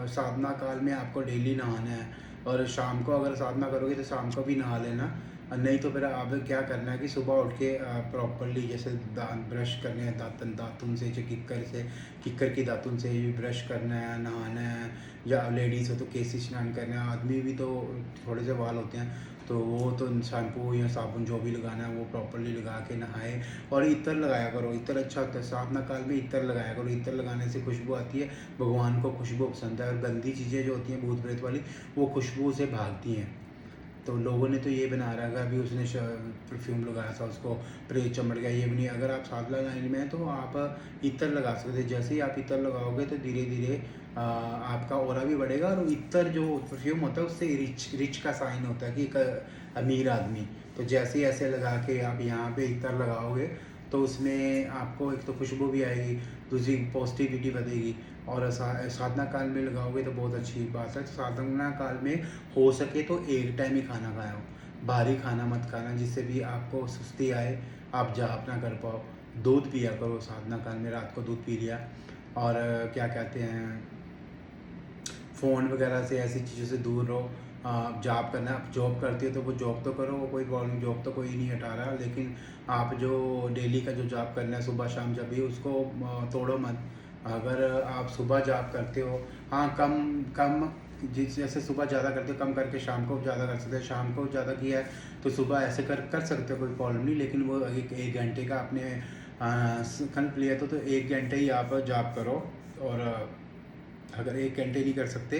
Speaker 1: साधना काल में आपको डेली नहाना है, और शाम को अगर साधना करोगे तो शाम को भी नहा लेना। नहीं तो फिर आप क्या करना है कि सुबह उठ के प्रॉपरली जैसे दांत ब्रश करने हैं, दातुन से, जो किक्कर की दातुन से भी ब्रश करना है, नहाना है। या लेडीज़ हो तो केसी स्नान करना है, आदमी भी तो थोड़े से बाल होते हैं, तो वो तो शैम्पू या साबुन जो भी लगाना है वो प्रॉपरली लगा के नहाए। और इत्र लगाया करो, इत्र अच्छा होता है, साधना काल में इत्र लगाया करो। इत्र लगाने से खुशबू आती है, भगवान को खुशबू पसंद है, और गंदी चीज़ें जो होती हैं भूत प्रेत वाली, वो खुशबू से भागती हैं। तो लोगों ने तो ये बना रखा है, अभी उसने परफ्यूम लगाया था, उसको प्रेत चमड़ गया, ये भी नहीं। अगर आप साधना लाइन में हैं तो आप इत्र लगा सकते हैं। जैसे ही आप इत्र लगाओगे तो धीरे धीरे आपका ऑरा भी बढ़ेगा। और इत्र जो परफ्यूम होता है उससे रिच का साइन होता है कि एक अमीर आदमी। तो जैसे ही ऐसे लगा के आप यहाँ पे इत्र लगाओगे तो उसमें आपको एक तो खुशबू भी आएगी, दूसरी पॉजिटिविटी बढ़ेगी। और साधना काल में लगाओगे तो बहुत अच्छी बात है। तो साधना काल में हो सके तो एक टाइम ही खाना खाओ, भारी खाना मत खाना, जिससे भी आपको सुस्ती आए, आप जाप ना कर पाओ। दूध पिया करो साधना काल में, रात को दूध पी लिया। और क्या कहते हैं, फ़ोन वगैरह से, ऐसी चीज़ों से दूर रहो। जॉब करना, आप जॉब करते हो तो वो जॉब तो करो, वो कोई प्रॉब्लम, जॉब तो कोई नहीं हटा रहा, लेकिन आप जो डेली का जो जॉब करना है सुबह शाम, जब भी उसको तोड़ो मत। अगर आप सुबह जॉब करते हो, हाँ, कम कम जैसे सुबह ज़्यादा करते हो, कम करके शाम को ज़्यादा कर सकते हो। शाम को ज़्यादा किया है तो सुबह ऐसे कर सकते हो, कोई प्रॉब्लम नहीं। लेकिन वो एक घंटे का आपने संकल्प लिया तो 1 घंटे ही आप जॉब करो। और अगर 1 घंटे नहीं कर सकते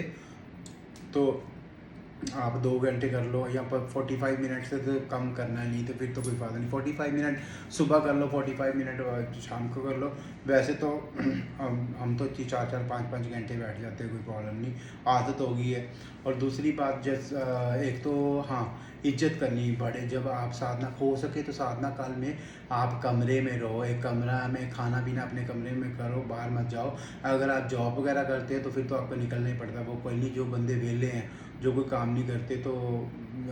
Speaker 1: तो आप 2 घंटे कर लो, या पर 45 मिनट से तो कम करना है, नहीं तो फिर तो कोई फ़ायदा नहीं। 45 मिनट सुबह कर लो, 45 मिनट शाम को कर लो। वैसे तो हम तो 4-4 5-5 घंटे बैठ जाते हैं, कोई प्रॉब्लम नहीं, आदत हो गई है। और दूसरी बात, जैसे एक तो हाँ, इज्जत करनी बड़े। जब आप साधना, हो सके तो साधना काल में आप कमरे में रहो, एक कमरा में खाना पीना अपने कमरे में करो, बाहर मत जाओ। अगर आप जॉब वगैरह करते हैं तो फिर तो आपको निकलना ही पड़ता है, वो कोई नहीं। जो बंदे वेले हैं, जो कोई काम नहीं करते, तो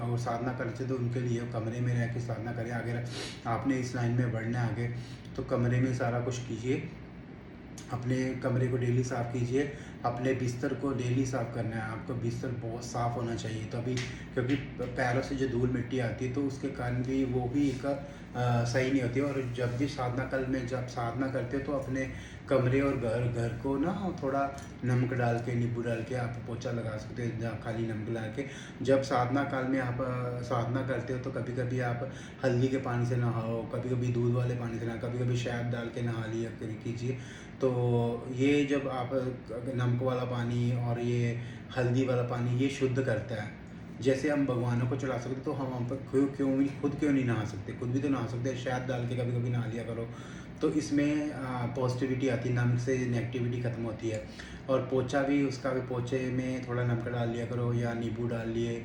Speaker 1: और साधना करते, तो उनके लिए कमरे में रह के साधना करें। अगर आपने इस लाइन में बढ़ना है आगे, तो कमरे में सारा कुछ कीजिए। अपने कमरे को डेली साफ़ कीजिए, अपने बिस्तर को डेली साफ़ करना है। आपका बिस्तर बहुत साफ़ होना चाहिए तभी, क्योंकि पैरों से जो धूल मिट्टी आती है तो उसके कारण भी वो भी एक सही नहीं होती है। और जब भी साधना काल में जब साधना करते हो तो अपने कमरे और घर को ना थोड़ा नमक डाल के, नींबू डाल के आप पोछा लगा सकते हैं, जहाँ खाली नमक डाल के। जब साधना काल में आप साधना करते हो तो कभी कभी आप हल्दी के पानी से नहाओ, कभी कभी दूध वाले पानी से नहा, कभी कभी शहद डाल के नहा लिया कीजिए। तो ये जब आप नमक वाला पानी और ये हल्दी वाला पानी ये शुद्ध करता है। जैसे हम भगवानों को चढ़ा सकते तो हम पर खुद क्यों नहीं नहा सकते, खुद भी तो नहा सकते हैं। शहद डाल के कभी कभी नहा लिया करो, तो इसमें पॉजिटिविटी आती है, नमक से नेगेटिविटी ख़त्म होती है। और पोछा भी, उसका भी पोछे में थोड़ा नमक डाल लिया करो या नींबू डाल लिए,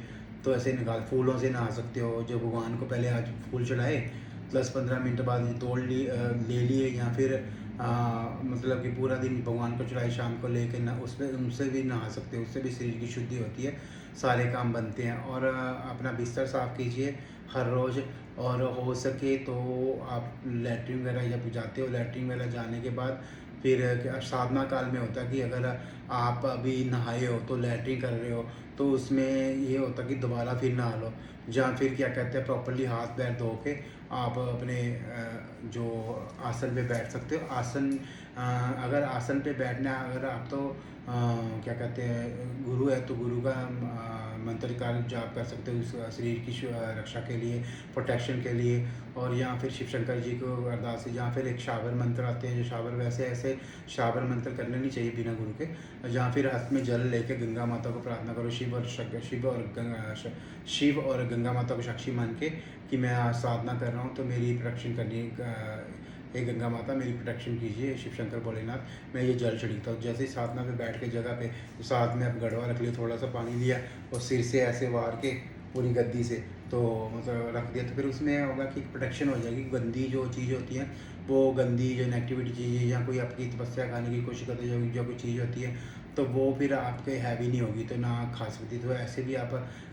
Speaker 1: तो ऐसे निकाल। फूलों से नहा सकते हो, जो भगवान को पहले आज फूल चढ़ाए, 10-15 मिनट बाद ये तोड़ ले लिए, या फिर मतलब कि पूरा दिन भगवान को चढ़ाए, शाम को लेके ना उस पर उनसे भी नहा सकते हो, उससे भी शरीर की शुद्धि होती है, सारे काम बनते हैं। और अपना बिस्तर साफ़ कीजिए हर रोज़। और हो सके तो आप लैट्रिन वगैरह जब जाते हो, लैट्रिन वगैरह जाने के बाद फिर साधना काल में होता है कि अगर आप अभी नहाए हो तो लैट्रिन कर रहे हो, तो उसमें ये होता है कि दोबारा फिर नहा लो, जहाँ फिर क्या कहते हैं प्रॉपरली हाथ पैर धो के आप अपने जो आसन पे बैठ सकते हो। आसन अगर आसन पे बैठना है, अगर आप तो क्या कहते हैं, गुरु है तो गुरु का मंत्र का जाप कर सकते हो उस शरीर की रक्षा के लिए, प्रोटेक्शन के लिए। और या फिर शिव शंकर जी को अरदास है, या फिर एक शाबर मंत्र आते हैं, जो शाबर वैसे ऐसे शाबर मंत्र करने नहीं चाहिए बिना गुरु के। या फिर हाथ में जल लेके गंगा माता को प्रार्थना करो, शिव और गंगा माता को साक्षी मान के कि मैं आज साधना कर रहा हूँ, तो मेरी प्रोटेक्शन करनी, हे गंगा माता मेरी प्रोटेक्शन कीजिए, शिव शंकर भोलेनाथ मैं ये जल चढ़ीता हूँ। जैसे ही साधना पे बैठ के जगह पे साथ में आप गड़वा रख लिया, थोड़ा सा पानी लिया और सिर से ऐसे वार के पूरी गद्दी से तो मतलब रख दिया, तो फिर उसमें होगा कि प्रोटेक्शन हो जाएगी। गंदी जो चीज़ होती है, वो गंदी जो नेगेटिविटी चीज़ है, या कोई आपकी तपस्या खाने की कोशिश करते जो कोई चीज़ होती है, तो वो फिर आपके हैवी नहीं होगी, तो ना खा सकती। तो ऐसे भी आप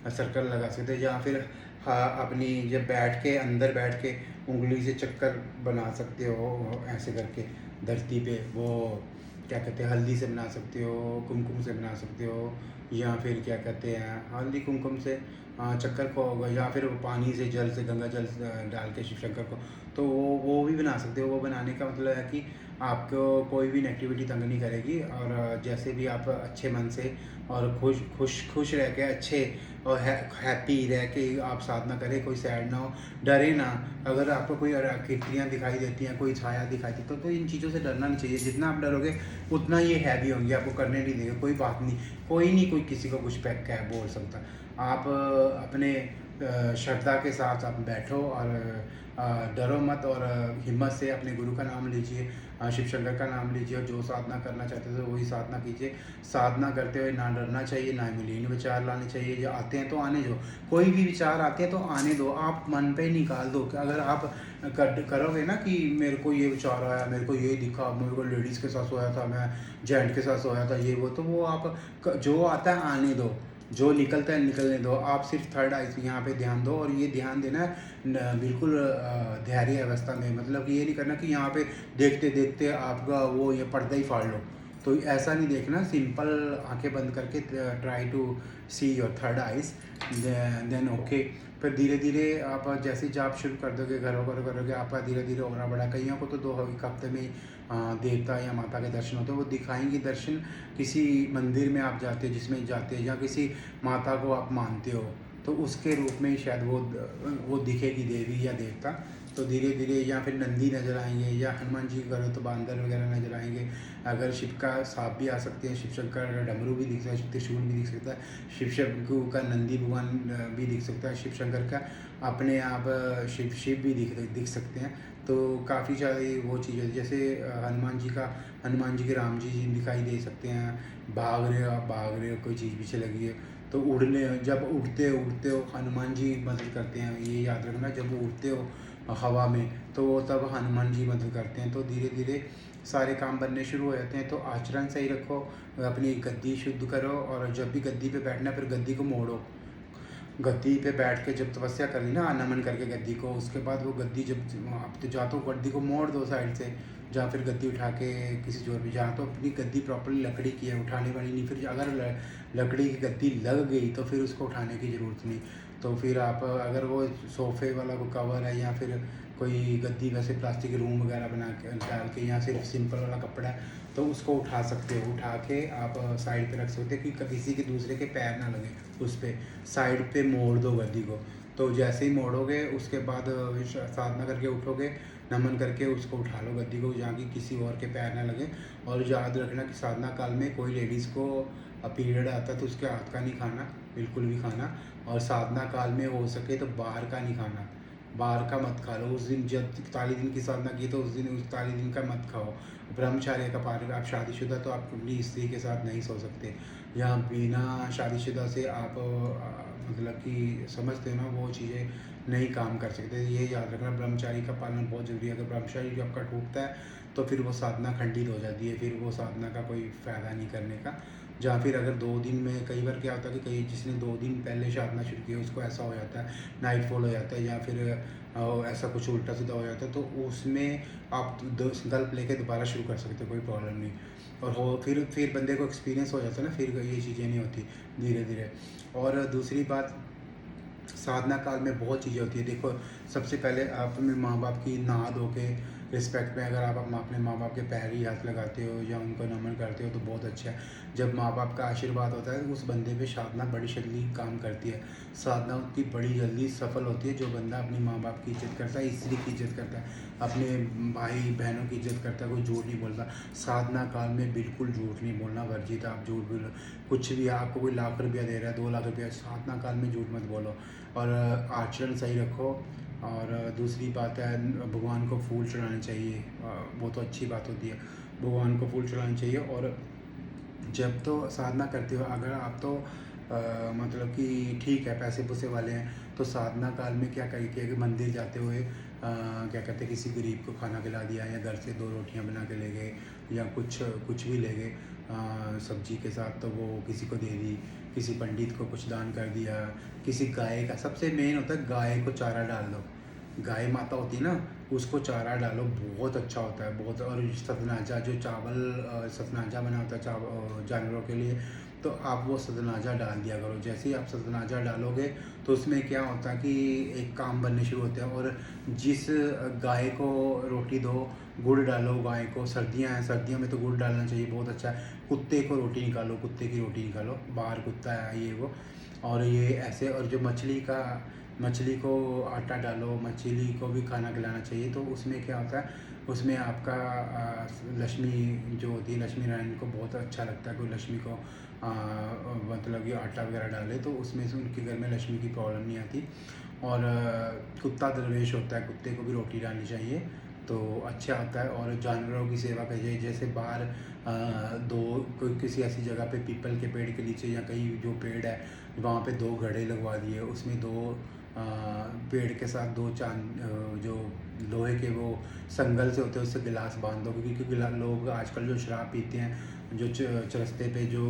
Speaker 1: सर्कल लगा सकते हैं, या फिर हाँ अपनी जब बैठ के अंदर बैठ के उंगली से चक्कर बना सकते हो ऐसे करके धरती पे, वो क्या कहते हैं, हल्दी से बना सकते हो, कुमकुम से बना सकते हो, या फिर क्या कहते हैं हल्दी कुमकुम से चक्कर को होगा, या फिर पानी से जल से गंगा जल डाल के शिव शंकर को, तो वो भी बना सकते हो। वो बनाने का मतलब है कि आपको कोई भी नेगेटिविटी तंग नहीं करेगी, और जैसे भी आप अच्छे मन से और खुश रह के अच्छे और हैप्पी रह के आप साधना करें, कोई सैड ना हो, डरे ना। अगर आपको कोई आकृतियाँ दिखाई देती हैं, कोई छाया दिखाई देती तो इन चीज़ों से डरना नहीं चाहिए। जितना आप डरोगे उतना ये हैवी होंगी, आपको करने नहीं देंगे। कोई बात नहीं, कोई किसी को कुछ पैक क्या बोल सकता। आप अपने श्रद्धा के साथ आप बैठो और डरो मत, और हिम्मत से अपने गुरु का नाम लीजिए, शिव शंकर का नाम लीजिए, और जो साधना करना चाहते थे वही साधना कीजिए। साधना करते हुए ना डरना चाहिए, ना मलिन विचार लाने चाहिए। जो आते हैं तो आने दो, कोई भी विचार आते हैं तो आने दो, आप मन पे निकाल दो। कि अगर आप करोगे ना कि मेरे को ये विचार आया, मेरे को ये दिखा, मेरे को लेडीज़ के साथ सोया था, मैं जेंट के साथ सोया था, ये वो, तो वो आप जो आता है आने दो, जो निकलता है निकलने दो। आप सिर्फ थर्ड आई यहाँ पे ध्यान दो, और ये ध्यान देना है बिल्कुल धैर्य अवस्था में। मतलब कि ये नहीं करना कि यहाँ पे देखते देखते आपका वो ये पर्दा ही फाड़ लो, तो ऐसा नहीं देखना। सिंपल आंखें बंद करके try to see your third eyes, then okay. फिर धीरे धीरे आप जैसे जाप शुरू कर दोगे, करोगे, आपका धीरे धीरे होना बड़ा। कईयों को तो 2 हफ्ते में देवता या माता के दर्शन होते हैं, वो दिखाएंगे दर्शन। किसी मंदिर में आप जाते हो, जिसमें जाते हो, या किसी माता को आप मानते हो, तो उसके रूप में शायद वो दिखेगी देवी या देवता। तो धीरे धीरे, या फिर नंदी नज़र आएंगे, या हनुमान जी करो तो बांदर वगैरह नज़र आएंगे। अगर शिव का सांप भी आ सकते हैं, शिव शंकर का डमरू भी दिख सकता है, त्रिशूल भी दिख सकता है, शिव शंकर का नंदी भगवान भी दिख सकता है, शिव शंकर का अपने आप शिव भी दिख सकते हैं। तो काफ़ी सारी वो चीज़ें, जैसे हनुमान जी के राम जी दिखाई दे सकते हैं। भाग रहे हो, कोई चीज़ पीछे लगी है तो जब उड़ते हो हनुमान जी मदद करते हैं। ये याद रखना, जब उड़ते हो हवा में तो वो तब हनुमान जी मदद करते हैं। तो धीरे धीरे सारे काम बनने शुरू हो जाते हैं। तो आचरण सही रखो, अपनी गद्दी शुद्ध करो, और जब भी गद्दी पे बैठना फिर गद्दी को मोड़ो। गद्दी पे बैठ के जब तपस्या कर ली ना, नमन करके गद्दी को, उसके बाद वो गद्दी जब आप तो जाते हो गद्दी को मोड़ दो साइड से, या फिर गद्दी उठा के किसी जोर भी जहाँ तो अपनी गद्दी प्रॉपरली लकड़ी की है, उठाने वाली नहीं। फिर अगर लकड़ी की गद्दी लग गई तो फिर उसको उठाने की ज़रूरत नहीं। तो फिर आप अगर वो सोफ़े वाला वो कवर है, या फिर कोई गद्दी वैसे प्लास्टिक रूम वगैरह बना के डाल के, या सिर्फ सिंपल वाला कपड़ा है, तो उसको उठा सकते हो। उठा के आप साइड पे रख सकते हो कि किसी के दूसरे के पैर ना लगे उस पर। साइड पे मोड़ दो गद्दी को। तो जैसे ही मोड़ोगे उसके बाद साधना करके उठोगे, नमन करके उसको उठा लो गद्दी को, जहाँ की किसी और के पैर ना लगे। और याद रखना कि साधना काल में कोई लेडीज़ को पीरियड आता है तो उसके हाथ का नहीं खाना, बिल्कुल भी खाना। और साधना काल में हो सके तो बाहर का नहीं खाना, बाहर का मत खा लो। उस दिन जब 41 दिन की साधना की तो उस 41 दिन का मत खाओ। ब्रह्मचार्य का पालन, आप शादीशुदा तो आप अपनी स्त्री के साथ नहीं सो सकते, या बिना शादीशुदा से आप मतलब कि समझते हो ना, वो चीज़ें नहीं काम कर सकते। ये याद रखना, ब्रह्मचारी का पालन बहुत ज़रूरी है। अगर ब्रह्मचारी जो आपका टूटता है तो फिर वो साधना खंडित हो जाती है, फिर वो साधना का कोई फ़ायदा नहीं करने का। या फिर अगर 2 दिन में, कई बार क्या होता है कि कई जिसने 2 दिन पहले साधना शुरू की है उसको ऐसा हो जाता है, नाइट फॉल हो जाता है, या फिर ऐसा कुछ उल्टा सीधा हो जाता है, तो उसमें आप संकल्प लेके दोबारा शुरू कर सकते हो, कोई प्रॉब्लम नहीं। और हो फिर बंदे को एक्सपीरियंस हो जाता है ना, फिर ये चीज़ें नहीं होती धीरे धीरे। और दूसरी बात साधना काल में बहुत चीज़ें होती है। देखो, सबसे पहले आप अपने माँ बाप की नहा धो के रिस्पेक्ट में, अगर आप अपने माँ बाप के पैर ही हाथ लगाते हो या उनको नमन करते हो तो बहुत अच्छा है। जब माँ बाप का आशीर्वाद होता है, उस बंदे पे साधना बड़ी जल्दी काम करती है। साधना उतनी बड़ी जल्दी सफल होती है जो बंदा अपनी माँ बाप की इज्जत करता है, स्त्री की इज्जत करता है, अपने भाई बहनों की इज्जत करता है, कोई झूठ नहीं बोलता। साधना काल में बिल्कुल झूठ नहीं बोलना वर्जित है। आप झूठ बोलो, कुछ भी, आपको कोई लाख रुपया दे रहा है, 2 लाख रुपया, साधना काल में झूठ मत बोलो। और आचरण सही रखो। और दूसरी बात है, भगवान को फूल चढ़ाने चाहिए। वो तो अच्छी बात होती है, भगवान को फूल चढ़ाने चाहिए। और जब तो साधना करते हो, अगर आप तो मतलब कि ठीक है पैसे पुसे वाले हैं, तो साधना काल में क्या करिए कि मंदिर जाते हुए क्या कहते हैं, किसी गरीब को खाना खिला दिया, या घर से 2 रोटियां बना के ले गए, या कुछ कुछ भी ले गए सब्जी के साथ, तो वो किसी को दे दी, किसी पंडित को कुछ दान कर दिया, किसी गाय का, सबसे मेन होता है गाय को चारा डाल दो। गाय माता होती है ना, उसको चारा डालो, बहुत अच्छा होता है बहुत। और सतनाजा जो चावल, सतनाजा बना होता है जानवरों के लिए, तो आप वो सतनाजा डाल दिया करो। जैसे ही आप सतनाजा डालोगे तो उसमें क्या होता है कि एक काम बनने शुरू होते हैं। और जिस गाय को रोटी दो, गुड़ डालो गाय को, सर्दियाँ हैं, सर्दियों में तो गुड़ डालना चाहिए, बहुत अच्छा है। कुत्ते को रोटी निकालो, कुत्ते की रोटी निकालो, बाहर कुत्ता है ये वो, और ये ऐसे। और जो मछली को आटा डालो, मछली को भी खाना खिलाना चाहिए। तो उसमें क्या होता है, उसमें आपका लक्ष्मी जो होती है, लक्ष्मी नारायण को बहुत अच्छा लगता है कोई लक्ष्मी को मतलब ये आटा वगैरह डाले, तो उसमें से उनके घर में लक्ष्मी की प्रॉब्लम नहीं आती। और कुत्ता दरवेश होता है, कुत्ते को भी रोटी डालनी चाहिए, तो अच्छा होता है। और जानवरों की सेवा करिए, जैसे बाहर दो कोई किसी ऐसी जगह पे पीपल के पेड़ के नीचे या कहीं जो पेड़ है वहाँ पे 2 घड़े लगवा दिए, उसमें पेड़ के साथ जो लोहे के वो संगल से होते हैं उससे गिलास बांध दो। क्योंकि लोग आजकल जो शराब पीते हैं, जो चरस्ते पे जो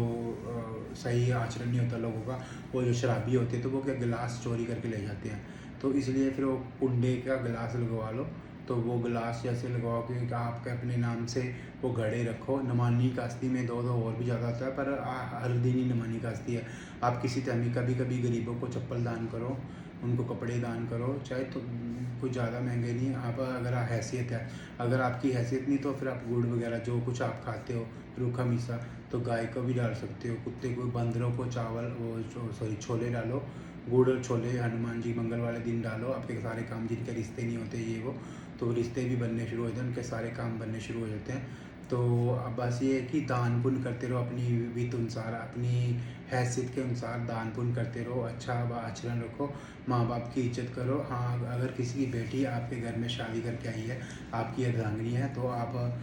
Speaker 1: सही आचरण नहीं होता लोगों का, वो जो शराबी होते हैं तो वो क्या गिलास चोरी करके ले जाते हैं। तो इसलिए फिर वो कुंडे का गिलास लगवा लो, तो वो गिलास जैसे लगवाओ कि आपके अपने नाम से वो घड़े रखो। नमानी कास्ती में दो और भी ज़्यादा होता है, पर हर दिन ही नमानी कास्ती है। आप किसी टाइम कभी कभी गरीबों को चप्पल दान करो, उनको कपड़े दान करो, चाहे तो कुछ ज़्यादा महंगे नहीं। आप अगर हैसियत है, अगर आपकी हैसियत नहीं तो फिर आप गुड़ वगैरह जो कुछ आप खाते हो, रूखा मीसा, तो गाय को भी डाल सकते हो, कुत्ते को, बंदरों को चावल वो सॉरी छोले डालो, गुड़ और छोले हनुमान जी मंगल वाले दिन डालो। आपके सारे काम, जिनके रिश्ते नहीं होते ये वो, तो रिश्ते भी बनने शुरू हो जाते हैं, उनके सारे काम बनने शुरू हो जाते हैं। तो अब बस ये है कि दान पुण्य करते रहो, अपनी वित्त अनुसार, अपनी हैसियत के अनुसार दान पुण्य करते रहो, अच्छा आचरण रखो, माँ बाप की इज्जत करो। हाँ, अगर किसी की बेटी आपके घर में शादी करके आई है, आपकी अर्धांगिनी है, तो आप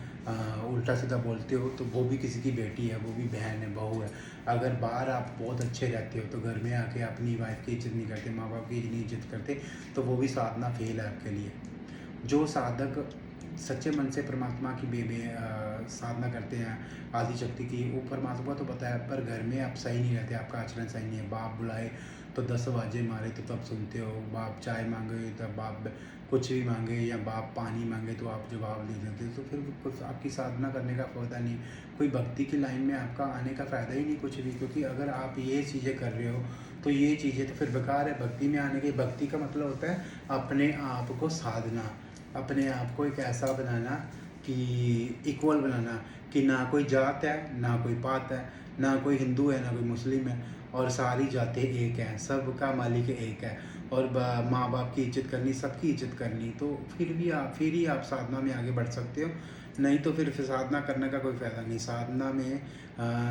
Speaker 1: उल्टा सीधा बोलते हो तो वो भी किसी की बेटी है, वो भी बहन है, बहू है। अगर बाहर आप बहुत अच्छे रहते हो तो घर में आके अपनी वाइफ की इज्जत नहीं करते, माँ बाप की नहीं इज्जत करते, तो वो भी साधना फेल है आपके लिए। जो साधक सच्चे मन से परमात्मा की साधना करते हैं, आदि शक्ति की, वो परमात्मा तो पता है, पर घर में आप सही नहीं रहते, आपका आचरण सही नहीं है। बाप बुलाए तो 10 आवाज़ें मारे तो तब सुनते हो, बाप चाय मांगे तब बाप कुछ भी मांगे, या बाप पानी मांगे तो आप जवाब दे देते हो, तो फिर कुछ आपकी साधना करने का फ़ायदा नहीं, कोई भक्ति की लाइन में आपका आने का फ़ायदा ही नहीं कुछ भी। क्योंकि अगर आप ये चीज़ें कर रहे हो तो ये चीज़ें तो फिर बेकार है। भक्ति में आने की, भक्ति का मतलब होता है अपने आप को साधना, अपने आप को एक ऐसा बनाना कि इक्वल बनाना, कि ना कोई जात है, ना कोई पात है, ना कोई हिंदू है, ना कोई मुस्लिम है, और सारी जातें एक हैं, सबका मालिक एक है। और माँ बाप की इज्जत करनी, सबकी इज्जत करनी, तो फिर ही आप साधना में आगे बढ़ सकते हो। नहीं तो फिर साधना करने का कोई फ़ायदा नहीं। साधना में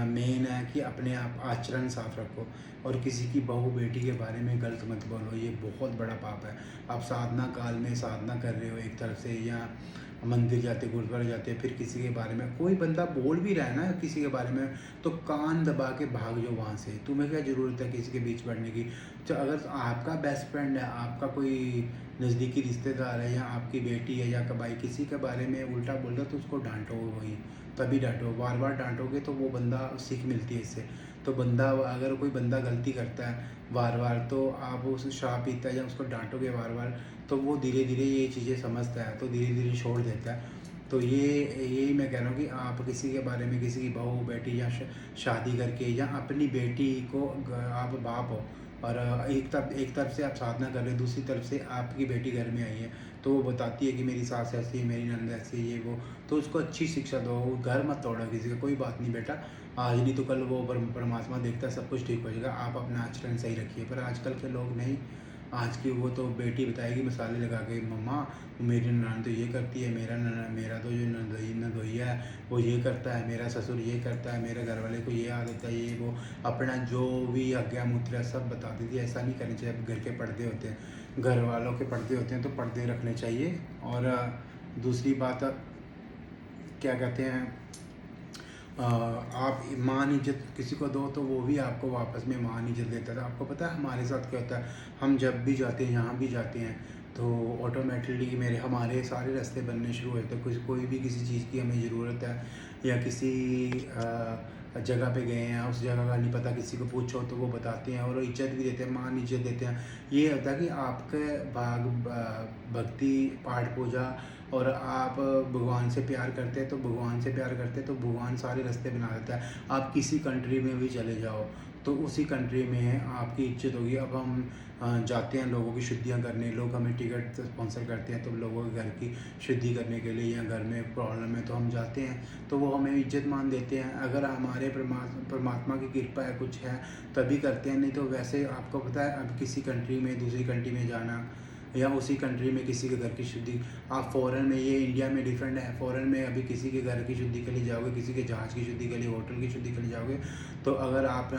Speaker 1: मेन है कि अपने आप आचरण साफ रखो, और किसी की बहू बेटी के बारे में गलत मत बोलो, ये बहुत बड़ा पाप है। आप साधना काल में साधना कर रहे हो एक तरफ से, या मंदिर जाते, गुरुद्वारे जाते, फिर किसी के बारे में कोई बंदा बोल भी रहा है ना किसी के बारे में, तो कान दबा के भाग जाओ वहाँ से। तुम्हें क्या ज़रूरत है किसी के बीच बढ़ने की। तो अगर आपका बेस्ट फ्रेंड है, आपका कोई नज़दीकी रिश्तेदार है, या आपकी बेटी है, या भाई किसी के बारे में उल्टा बोल रहा, तो उसको डांटो, वही तभी डांटो। बार बार डांटोगे तो वो बंदा सीख मिलती है इससे। तो बंदा, अगर कोई बंदा गलती करता है बार बार, तो आप उस शराब पीता है या उसको डांटोगे बार बार, तो वो धीरे धीरे ये चीज़ें समझता है, तो धीरे धीरे छोड़ देता है। तो यही मैं कह रहा हूँ कि आप किसी के बारे में, किसी की बहू बेटी या शादी करके, या अपनी बेटी को आप बाप हो, और एक तरफ से आप साधना कर रहे हो, दूसरी तरफ से आपकी बेटी घर में आई है, तो वो बताती है कि मेरी सास ऐसी है, मेरी नंद ऐसी है, ये वो। तो उसको अच्छी शिक्षा दो, घर मत तोड़ो किसी का, कोई बात नहीं बेटा, आज नहीं तो कल वो परमात्मा देखता है, सब कुछ ठीक हो जाएगा, आप अपना आचरण सही रखिए। पर आजकल के लोग नहीं, आज की वो तो बेटी बताएगी मसाले लगा के, मम्मा मेरी ननान तो ये करती है, मेरा तो जो नंदोइया है वो ये करता है, मेरा ससुर ये करता है, मेरे घर वाले को ये आदत है, ये वो, अपना जो भी आज्ञा मुद्रा सब बताती थी। ऐसा नहीं करना चाहिए। अब घर के पर्दे होते हैं, घर वालों के पर्दे होते हैं, तो पर्दे रखने चाहिए। और दूसरी बात क्या कहते हैं, आप मान इज्जत किसी को दो तो वो भी आपको वापस में मान इज्जत देता था। आपको पता है हमारे साथ क्या होता है, हम जब भी जाते हैं, यहाँ भी जाते हैं, तो ऑटोमेटिकली हमारे सारे रास्ते बनने शुरू हो जाते हैं। कोई भी किसी चीज़ की हमें ज़रूरत है, या किसी जगह पे गए हैं, उस जगह का नहीं पता, किसी को पूछो तो वो बताते हैं, और इज्जत भी देते हैं, मान इज्जत देते हैं। ये होता है कि आपके भक्ति पाठ पूजा, और आप भगवान से प्यार करते हैं, तो भगवान सारे रास्ते बना देता है। आप किसी कंट्री में भी चले जाओ तो उसी कंट्री में आपकी इज्जत होगी। अब हम जाते हैं लोगों की शुद्धियाँ करने, लोग हमें टिकट स्पॉन्सर करते हैं, तो लोगों के घर की शुद्धि करने के लिए, या घर में प्रॉब्लम है तो हम जाते हैं, तो वो हमें इज्जत मान देते हैं। अगर हमारे परमात्मा की कृपा है, कुछ है, तभी करते हैं, नहीं तो वैसे आपको पता है, अब किसी कंट्री में दूसरी कंट्री में जाना, या उसी कंट्री में किसी के घर की शुद्धि, आप फ़ॉरेन में, ये इंडिया में डिफरेंट है, फ़ॉरेन में अभी किसी के घर की शुद्धि के लिए जाओगे, किसी के जहाज़ की शुद्धि के लिए, होटल की शुद्धि के लिए जाओगे, तो अगर आप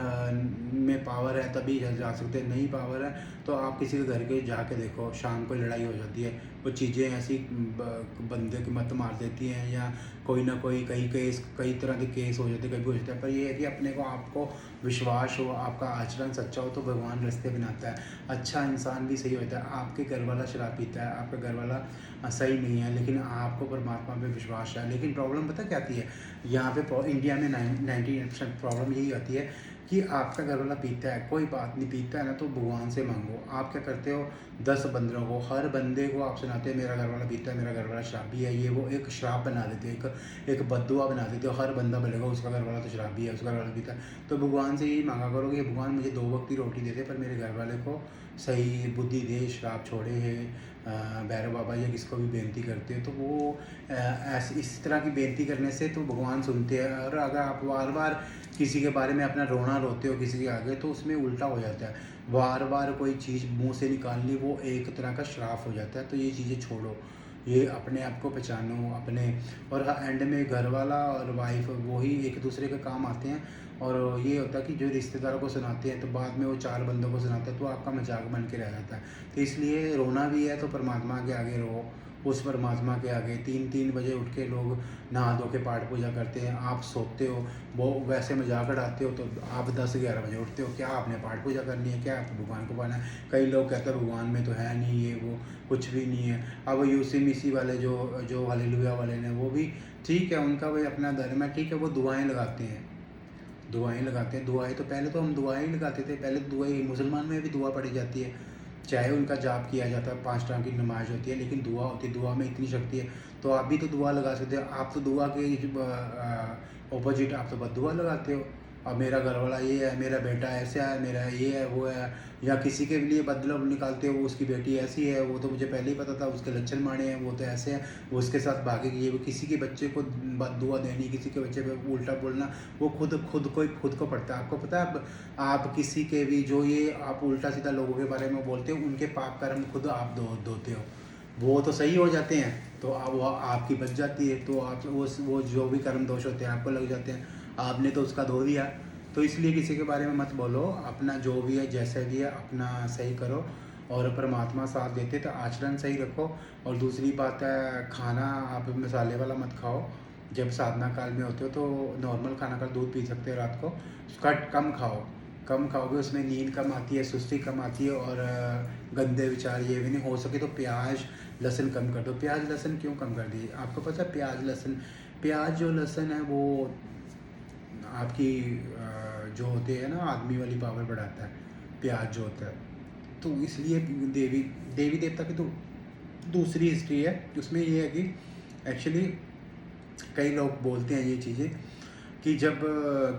Speaker 1: में पावर है तभी जा सकते हैं, नहीं पावर है तो आप किसी के घर के जाके देखो, शाम को लड़ाई हो जाती है, वो चीज़ें ऐसी बंदे की मत मार देती हैं, या कोई ना कोई कई तरह के केस हो जाते हैं, कभी हो जाता है। पर ये है कि अपने को, आपको विश्वास हो, आपका आचरण सच्चा हो, तो भगवान रास्ते बनाता है। अच्छा इंसान भी सही होता है। आपके घर वाला शराब पीता है, आपका घर वाला सही नहीं है, लेकिन आपको परमात्मा पे विश्वास है। लेकिन प्रॉब्लम पता क्या आती है, यहाँ पे इंडिया में 98% प्रॉब्लम यही आती है कि आपका घर वाला पीता है, कोई बात नहीं, पीता है ना तो भगवान से मांगो। आप क्या करते हो, 10 बंदरों को, हर बंदे को आप सुनाते हैं मेरा घर वाला पीता है, मेरा घर वाला शराबी है, ये वो, एक श्राप बना देते हो, एक बद्दुआ बना देते हो। हर बंदा बोलेगा उसका घर वाला तो शराबी है, उसका घर वाला पीता है। तो भगवान से यही मांगा करो कि भगवान मुझे 2 वक्त की रोटी दे दे, पर मेरे घर वाले को सही बुद्धि दे, श्राप छोड़े है। भैरव बाबा या किसको भी बेनती करते हो तो वो ऐसे इस तरह की बेनती करने से तो भगवान सुनते हैं। और अगर आप बार बार किसी के बारे में अपना रोना रोते हो किसी के आगे, तो उसमें उल्टा हो जाता है। बार बार कोई चीज़ मुंह से निकालनी, वो एक तरह का श्राप हो जाता है। तो ये चीज़ें छोड़ो, ये अपने आप को पहचानो अपने। और एंड में घर वाला और वाइफ वो ही एक दूसरे के काम आते हैं। और ये होता है कि जो रिश्तेदारों को सुनाते हैं तो बाद में वो 4 बंदों को सुनाते हैं, तो आपका मजाक बन के रह जाता है। तो इसलिए रोना भी है तो परमात्मा के आगे रो, उस परमात्मा के आगे। 3-3 बजे उठ के लोग नहा धो के पाठ पूजा करते हैं, आप सोते हो, वो वैसे मजाक उड़ाते हो, तो आप 10-11 बजे उठते हो। क्या आपने पाठ पूजा करनी है, क्या आपको भगवान को पाना है? कई लोग कहते हैं भगवान में तो है नहीं, ये वो कुछ भी नहीं है। अब यूसी मिसी वाले जो हालेलुया वाले ने, वो भी ठीक है, उनका भाई अपना धर्म है, ठीक है, वो दुआएं लगाते हैं, दुआएं तो पहले तो हम दुआएं ही लगाते थे। पहले दुआएं, मुसलमान में भी दुआ पढ़ी जाती है, चाहे उनका जाप किया जाता है, 5 टाइम की नमाज होती है, लेकिन दुआ होती है, दुआ में इतनी शक्ति है। तो आप भी तो दुआ लगा सकते हो। आप तो दुआ के ऑपोजिट, आप तो बस दुआ लगाते हो। अब मेरा घर वाला ये है, मेरा बेटा ऐसा है, मेरा ये है वो है, या किसी के लिए बदलाव निकालते हो, उसकी बेटी ऐसी है, वो तो मुझे पहले ही पता था, उसके लक्षण माड़े हैं, वो तो ऐसे हैं, वो उसके साथ भागेगी। ये किसी के बच्चे को बददुआ देनी, किसी के बच्चे पे उल्टा बोलना, वो खुद को पड़ता है। आपको पता है, अब आप किसी के भी जो ये आप उल्टा सीधा लोगों के बारे में बोलते हो, उनके पाप कर्म खुद आप धोते हो। वो तो सही हो जाते हैं, तो अब वो आपकी बच जाती है, तो आप वो जो भी कर्म दोष होते हैं आपको लग जाते हैं, आपने तो उसका धो दिया। तो इसलिए किसी के बारे में मत बोलो, अपना जो भी है जैसे भी है अपना सही करो, और परमात्मा साथ देते तो आचरण सही रखो। और दूसरी बात है, खाना आप मसाले वाला मत खाओ। जब साधना काल में होते हो तो नॉर्मल खाना का, दूध पी सकते हो रात को, उसका कम खाओ। कम खाओगे उसमें नींद कम आती है, सुस्ती कम आती है, और गंदे विचार ये भी नहीं। हो सके तो प्याज लहसुन कम कर दो। प्याज लहसुन क्यों कम कर दिए? आपको पता है प्याज जो लहसुन है वो आपकी जो होते हैं ना, आदमी वाली पावर बढ़ाता है प्याज जो होता है। तो इसलिए देवी देवी देवता की तो दूसरी हिस्ट्री है, उसमें ये है कि एक्चुअली कई लोग बोलते हैं ये चीज़ें कि जब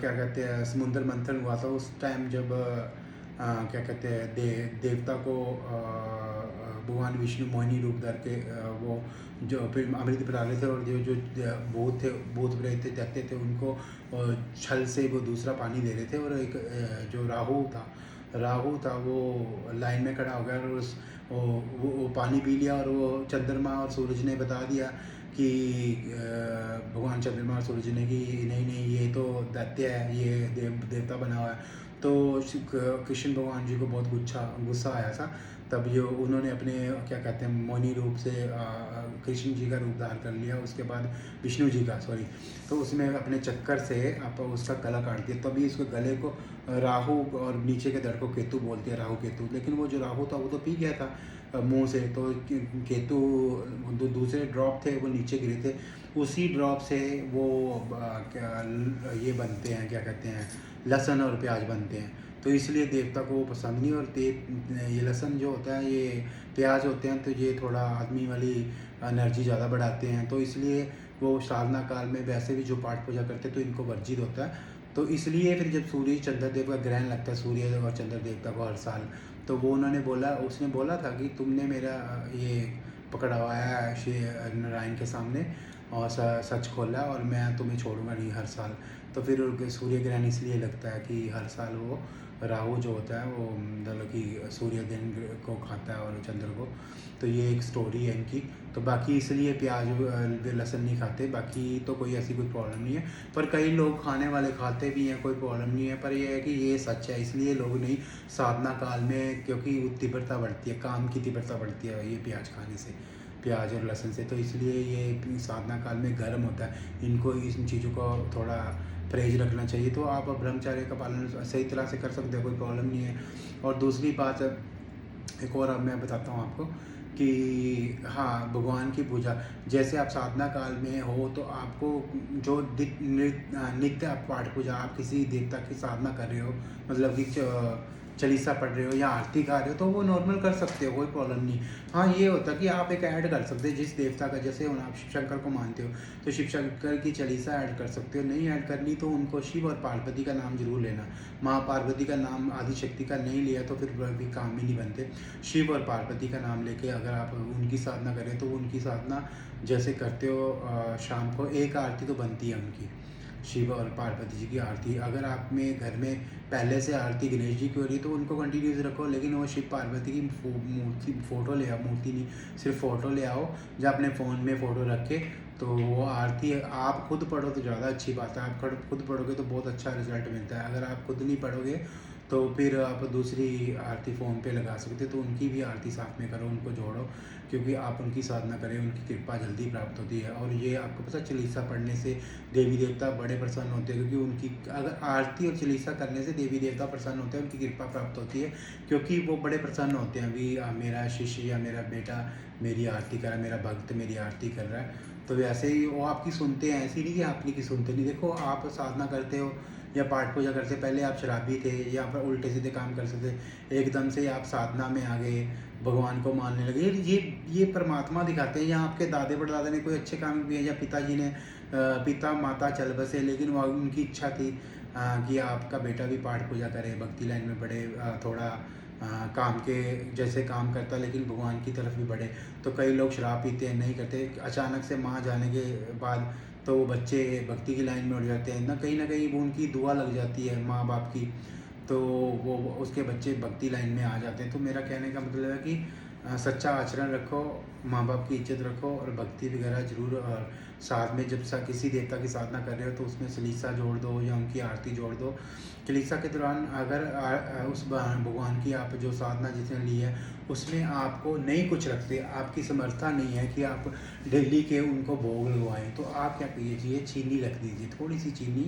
Speaker 1: क्या कहते हैं, समुद्र मंथन हुआ था, उस टाइम जब क्या कहते हैं, देवता को भगवान विष्णु मोहिनी रूप धर के वो जो फिर अमृत पिला रहे थे, और जो भूत थे, भूत प्रेत थे, दैत्य थे, उनको छल से वो दूसरा पानी दे रहे थे। और एक जो राहु था वो लाइन में खड़ा हो गया और वो पानी पी लिया, और वो चंद्रमा और सूरज ने बता दिया कि भगवान चंद्रमा और सूरज ने कि नहीं नहीं, ये तो दैत्य है, ये देवता बना हुआ है। तो कृष्ण भगवान जी को बहुत गुस्सा आया था। तब जो उन्होंने अपने क्या कहते हैं मोहिनी रूप से कृष्ण जी का रूप धारण कर लिया, उसके बाद विष्णु जी का, सॉरी, तो उसमें अपने चक्कर से आप उसका गला काट दिया। तभी उसके गले को राहु, और नीचे के दड़ को केतु बोलते हैं, राहु केतु। लेकिन वो जो राहु था वो तो पी गया था मुंह से, तो केतु जो दूसरे ड्रॉप थे वो नीचे गिरे थे। उसी ड्रॉप से वो ये बनते हैं, क्या कहते हैं, लहसुन और प्याज बनते हैं। तो इसलिए देवता को वो पसंद नहीं। और ये लहसुन जो होता है, ये प्याज होते हैं, तो ये थोड़ा आदमी वाली एनर्जी ज़्यादा बढ़ाते हैं। तो इसलिए वो साधना काल में वैसे भी जो पाठ पूजा करते हैं तो इनको वर्जित होता है। तो इसलिए फिर जब सूर्य चंद्रदेव का ग्रहण लगता है, सूर्य और चंद्र देवता को हर साल, तो वो उसने बोला था कि तुमने मेरा ये पकड़वाया है श्री नारायण के सामने, और सच खोला, और मैं तुम्हें छोड़ूंगा नहीं हर साल। तो फिर सूर्य ग्रहण इसलिए लगता है कि हर साल वो राहु जो होता है वो मतलब कि सूर्य दिन को खाता है और चंद्र को। तो ये एक स्टोरी है इनकी। तो बाकी इसलिए प्याज लहसुन नहीं खाते, बाकी तो कोई ऐसी कोई प्रॉब्लम नहीं है। पर कई लोग खाने वाले खाते भी हैं, कोई प्रॉब्लम नहीं है। पर ये है कि ये सच है, इसलिए लोग नहीं साधना काल में, क्योंकि तीव्रता बढ़ती है, काम की तीव्रता बढ़ती है ये प्याज खाने से, प्याज और लहसुन से। तो इसलिए ये साधना काल में गर्म होता है, इनको इन चीज़ों को थोड़ा परहेज रखना चाहिए। तो आप ब्रह्मचर्य का पालन सही तरह से कर सकते हो, कोई प्रॉब्लम नहीं है। और दूसरी बात, एक और अब मैं बताता हूँ आपको कि हाँ, भगवान की पूजा, जैसे आप साधना काल में हो तो आपको जो नित्य आप पाठ पूजा, आप किसी देवता की साधना कर रहे हो, मतलब कि चालीसा पढ़ रहे हो या आरती गा रहे हो, तो वो नॉर्मल कर सकते हो, कोई प्रॉब्लम नहीं। हाँ, ये होता है कि आप एक ऐड कर सकते हो जिस देवता का, जैसे आप शिव शंकर को मानते हो तो शिव शंकर की चालीसा ऐड कर सकते हो। नहीं ऐड करनी तो उनको शिव और पार्वती का नाम जरूर लेना। माँ पार्वती का नाम, आदिशक्ति का नहीं लिया तो फिर भी काम ही नहीं बनते। शिव और पार्वती का नाम लेके अगर आप उनकी साधना करें तो उनकी साधना जैसे करते हो, शाम को एक आरती तो बनती है उनकी, शिव और पार्वती जी की आरती। अगर आप में घर में पहले से आरती गणेश जी की हो रही है तो उनको कंटिन्यूस रखो, लेकिन वो शिव पार्वती की मूर्ति, फ़ोटो ले आओ, मूर्ति नहीं, सिर्फ फ़ोटो ले आओ, या अपने फ़ोन में फ़ोटो रख के, तो वो आरती आप खुद पढ़ो तो ज़्यादा अच्छी बात है। आप खुद पढ़ोगे तो बहुत अच्छा रिजल्ट मिलता है। अगर आप खुद नहीं पढ़ोगे तो फिर आप दूसरी आरती फ़ोन पे लगा सकते हो, तो उनकी भी आरती साथ में करो, उनको जोड़ो, क्योंकि आप उनकी साधना करें, उनकी कृपा जल्दी प्राप्त होती है। और ये आपको पता, चालीसा पढ़ने से देवी देवता बड़े प्रसन्न होते हैं, क्योंकि उनकी अगर आरती और चालीसा करने से देवी देवता प्रसन्न होते हैं, उनकी कृपा प्राप्त होती है, क्योंकि वो बड़े प्रसन्न होते हैं भी मेरा शिष्य या मेरा बेटा मेरी आरती कर रहा है, मेरा भक्त मेरी आरती कर रहा है। तो वैसे ही वो आपकी सुनते हैं, ऐसी नहीं कि आपकी की सुनते नहीं। देखो, आप साधना करते हो या पाठ पूजा करते, पहले आप शराबी थे या पर उल्टे सीधे काम करते थे, एकदम से आप साधना में आ गए, भगवान को मानने लगे। ये परमात्मा दिखाते हैं। या आपके दादे परदादे ने कोई अच्छे काम किए, या पिताजी ने, पिता माता चल बसे, लेकिन वो उनकी इच्छा थी कि आपका बेटा भी पाठ पूजा करे, भक्ति लाइन में बढ़े, थोड़ा काम के जैसे काम करता, लेकिन भगवान की तरफ भी बढ़े। तो कई लोग शराब पीते हैं, नहीं करते, अचानक से माँ जाने के बाद तो वो बच्चे भक्ति की लाइन में उड़ जाते हैं ना कहीं वो उनकी दुआ लग जाती है माँ बाप की, तो वो उसके बच्चे भक्ति लाइन में आ जाते हैं। तो मेरा कहने का मतलब है कि सच्चा आचरण रखो, माँ बाप की इज्जत रखो, और भक्ति वगैरह जरूर। और साथ में जब किसी देवता की साधना कर रहे हो तो उसमें चालीसा जोड़ दो या उनकी आरती जोड़ दो। चालीसा के दौरान अगर उस भगवान की आप जो साधना जिसने ली है उसमें आपको नहीं कुछ रखते, आपकी समर्था नहीं है कि आप डेली के उनको भोग लगवाएं, तो आप क्या कीजिए, चीनी रख दीजिए, थोड़ी सी चीनी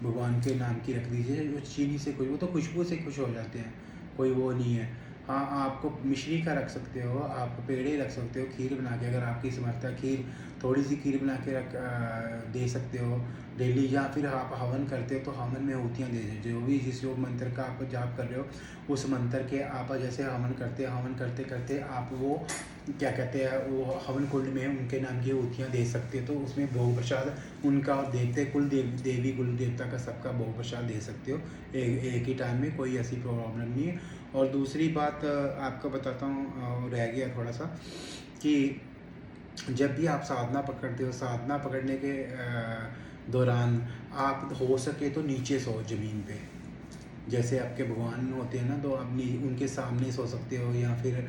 Speaker 1: भगवान के नाम की रख दीजिए। वो चीनी से कुछ, वो तो खुशबू से खुश हो जाते हैं, कोई वो नहीं है। हाँ, आपको मिश्री का रख सकते हो, आप पेड़े रख सकते हो, खीर बना के, अगर आपकी समर्थ है, खीर थोड़ी सी खीर बना के दे सकते हो डेली। या फिर आप हवन करते हो तो हवन में आहुतियाँ दे दो, जो भी जिस जो मंत्र का आप जाप कर रहे हो उस मंत्र के आप जैसे हवन करते हैं, हवन करते करते आप वो क्या कहते हैं, वो हवन कुंड में उनके नाम की आहुतियाँ दे सकते हो। तो उसमें भोग प्रसाद उनका आप देखते कुल देवी कुल देवता का सबका भोग प्रसाद दे सकते हो एक ही टाइम में, कोई ऐसी प्रॉब्लम नहीं है। और दूसरी बात आपको बताता हूँ, रह गया थोड़ा सा, कि जब भी आप साधना पकड़ते हो, साधना पकड़ने के दौरान आप हो सके तो नीचे सो ज़मीन पे। जैसे आपके भगवान होते हैं ना, तो आप उनके सामने सो सकते हो, या फिर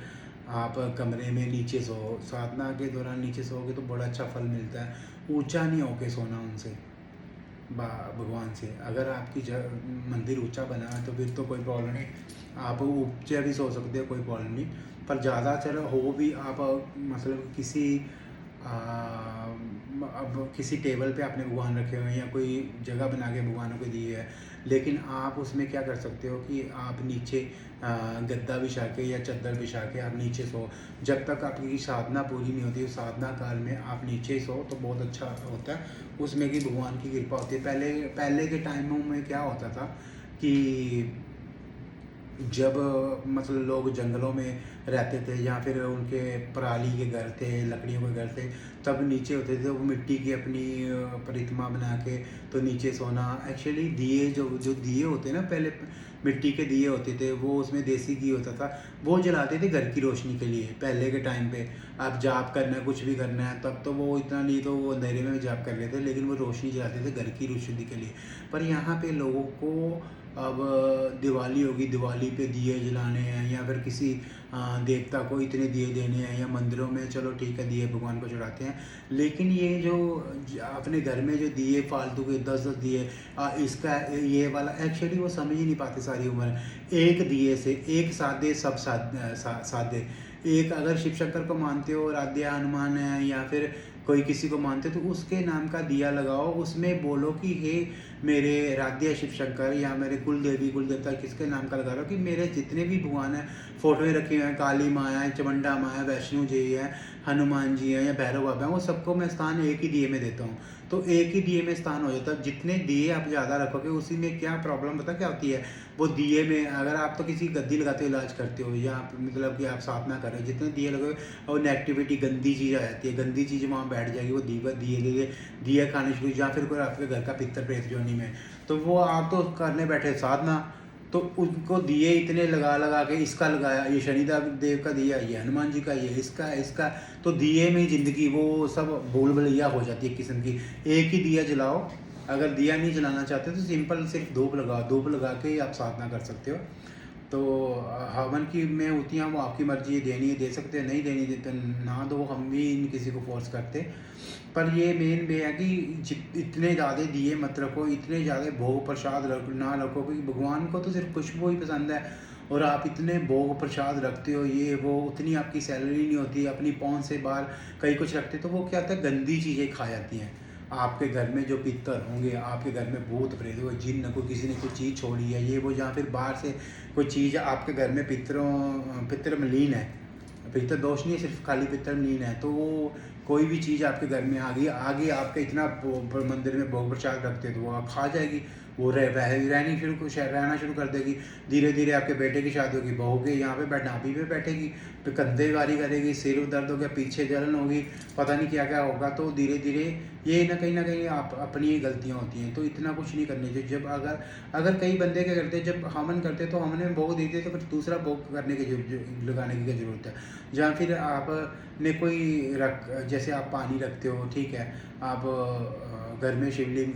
Speaker 1: आप कमरे में नीचे सो। साधना के दौरान नीचे सोओगे तो बड़ा अच्छा फल मिलता है। ऊंचा नहीं होके सोना उनसे, भगवान से। अगर आपकी मंदिर ऊंचा बना है तो फिर तो कोई प्रॉब्लम नहीं, आप ऊंचे भी सो सकते हो, कोई प्रॉब्लम नहीं। पर ज़्यादा चलो हो भी आप मतलब किसी अब किसी टेबल पे आपने भगवान रखे हुए हैं या कोई जगह बना के भगवानों को दी है, लेकिन आप उसमें क्या कर सकते हो कि आप नीचे गद्दा बिछा के या चादर बिछा के आप नीचे सो। जब तक आपकी साधना पूरी नहीं होती, उस साधना काल में आप नीचे सो तो बहुत अच्छा होता है, उसमें कि भगवान की कृपा होती है। पहले पहले के टाइमों में क्या होता था कि जब मतलब लोग जंगलों में रहते थे या फिर उनके पराली के घर थे, लकड़ियों के घर थे, तब नीचे होते थे, वो मिट्टी की अपनी प्रतिमा बना के तो नीचे सोना। एक्चुअली दिए जो दिए होते हैं ना, पहले मिट्टी के दिए होते थे, वो उसमें देसी घी होता था, वो जलाते थे घर की रोशनी के लिए। पहले के टाइम पे आप जाप करना है, कुछ भी करना है, तब तो वो इतना नहीं तो वो अंधेरे में भी जाप कर लेते, लेकिन वो रोशनी जलाते थे घर की रोशनी के लिए। पर यहाँ पे लोगों को अब दिवाली होगी, दिवाली पे दिए जलाने हैं, या फिर किसी देवता को इतने दिए देने हैं, या मंदिरों में चलो ठीक है दिए भगवान को चढ़ाते हैं। लेकिन ये जो अपने घर में जो दिए फालतू के 10-10 दिए, इसका ये वाला, एक्चुअली वो समझ ही नहीं पाते सारी उम्र। एक दिए से एक सादे सब सादे। एक अगर शिव शंकर को मानते हो, राध्या हनुमान है, या फिर कोई किसी को मानते हो, तो उसके नाम का दिया लगाओ, उसमें बोलो कि हे मेरे राध्या शिव शंकर, या मेरे कुल देवी कुल देवता किसके नाम का लगा रहा हो, कि मेरे जितने भी भगवान हैं फोटोएं रखी हुए हैं, काली माँ है, चमुंडा माँ है, वैष्णो जी है, हनुमान जी हैं, या भैरव बाबा हैं, वो सबको मैं स्थान एक ही दिए में देता हूँ। तो एक ही दिए में स्थान हो जाता है। जितने दिए आप ज़्यादा रखोगे, उसी में क्या प्रॉब्लम पता क्या होती है, वो दिए में अगर आप तो किसी गद्दी लगाते हो इलाज करते हो, या मतलब कि आप साधना कर रहे हो, जितने दिए लगोगे और नेगेटिविटी गंदी चीज़ आ जाती है, गंदी चीज़ वहाँ बैठ जाएगी, वो दिए दिए खाने शुरू, या फिर कोई आपके घर का पितर प्रेत जोनी में, तो वो आप तो करने बैठे साधना, तो उनको दिए इतने लगा लगा के, इसका लगाया, ये शनिदेव देव का दिया, ये हनुमान जी का, ये इसका, तो दिए में ज़िंदगी वो सब भूल भुलैया हो जाती है किस्म की। एक ही दिया जलाओ। अगर दिया नहीं जलाना चाहते तो सिंपल सिर्फ धूप लगाओ, धूप लगा के ही आप साधना कर सकते हो। तो हवन की में होती हैं, वो आपकी मर्जी है, देनी है दे सकते हैं, नहीं देनी देते ना दो, हम भी किसी को फोर्स करते। पर ये मेन वे है कि इतने ज़्यादा दिए मत रखो, इतने ज़्यादा भोग प्रसाद ना रखो, क्योंकि भगवान को तो सिर्फ खुशबू ही पसंद है, और आप इतने भोग प्रसाद रखते हो, ये वो, उतनी आपकी सैलरी नहीं होती, अपनी पहुंच से बाहर कई कुछ रखते, तो वो क्या होता है, गंदी चीज़ें खा जाती हैं। आपके घर में जो पितर होंगे, आपके घर में भूत प्रेत हो, जिन को किसी ने कोई चीज़ छोड़ी है, ये वो, या फिर बाहर से कोई चीज़ आपके घर में पितर में लीन है, पितर दोष नहीं है, सिर्फ खाली पितर में लीन है, तो वो कोई भी चीज़ आपके घर में आ गई, आगे आपके इतना मंदिर में भोग प्रसाद रखते तो वो आप खा जाएगी, वो रहना शुरू कर देगी। धीरे धीरे आपके बेटे की शादी होगी, बहू के यहाँ पे नाभि पे बैठेगी, फिर कंधे वारी करेगी, सिर दर्द हो गया, पीछे जलन होगी, पता नहीं क्या क्या होगा। तो धीरे धीरे ये कहीं ना कहीं आप अपनी ही गलतियाँ होती हैं। तो इतना कुछ नहीं करने चाहिए। जब अगर कई बंदे क्या करते हैं, जब हवन करते तो हमने भोग देते तो फिर दूसरा भोग करने की लगाने की क्या ज़रूरत है। जहाँ फिर आपने कोई जैसे आप पानी रखते हो, ठीक है, आप घर में शिवलिंग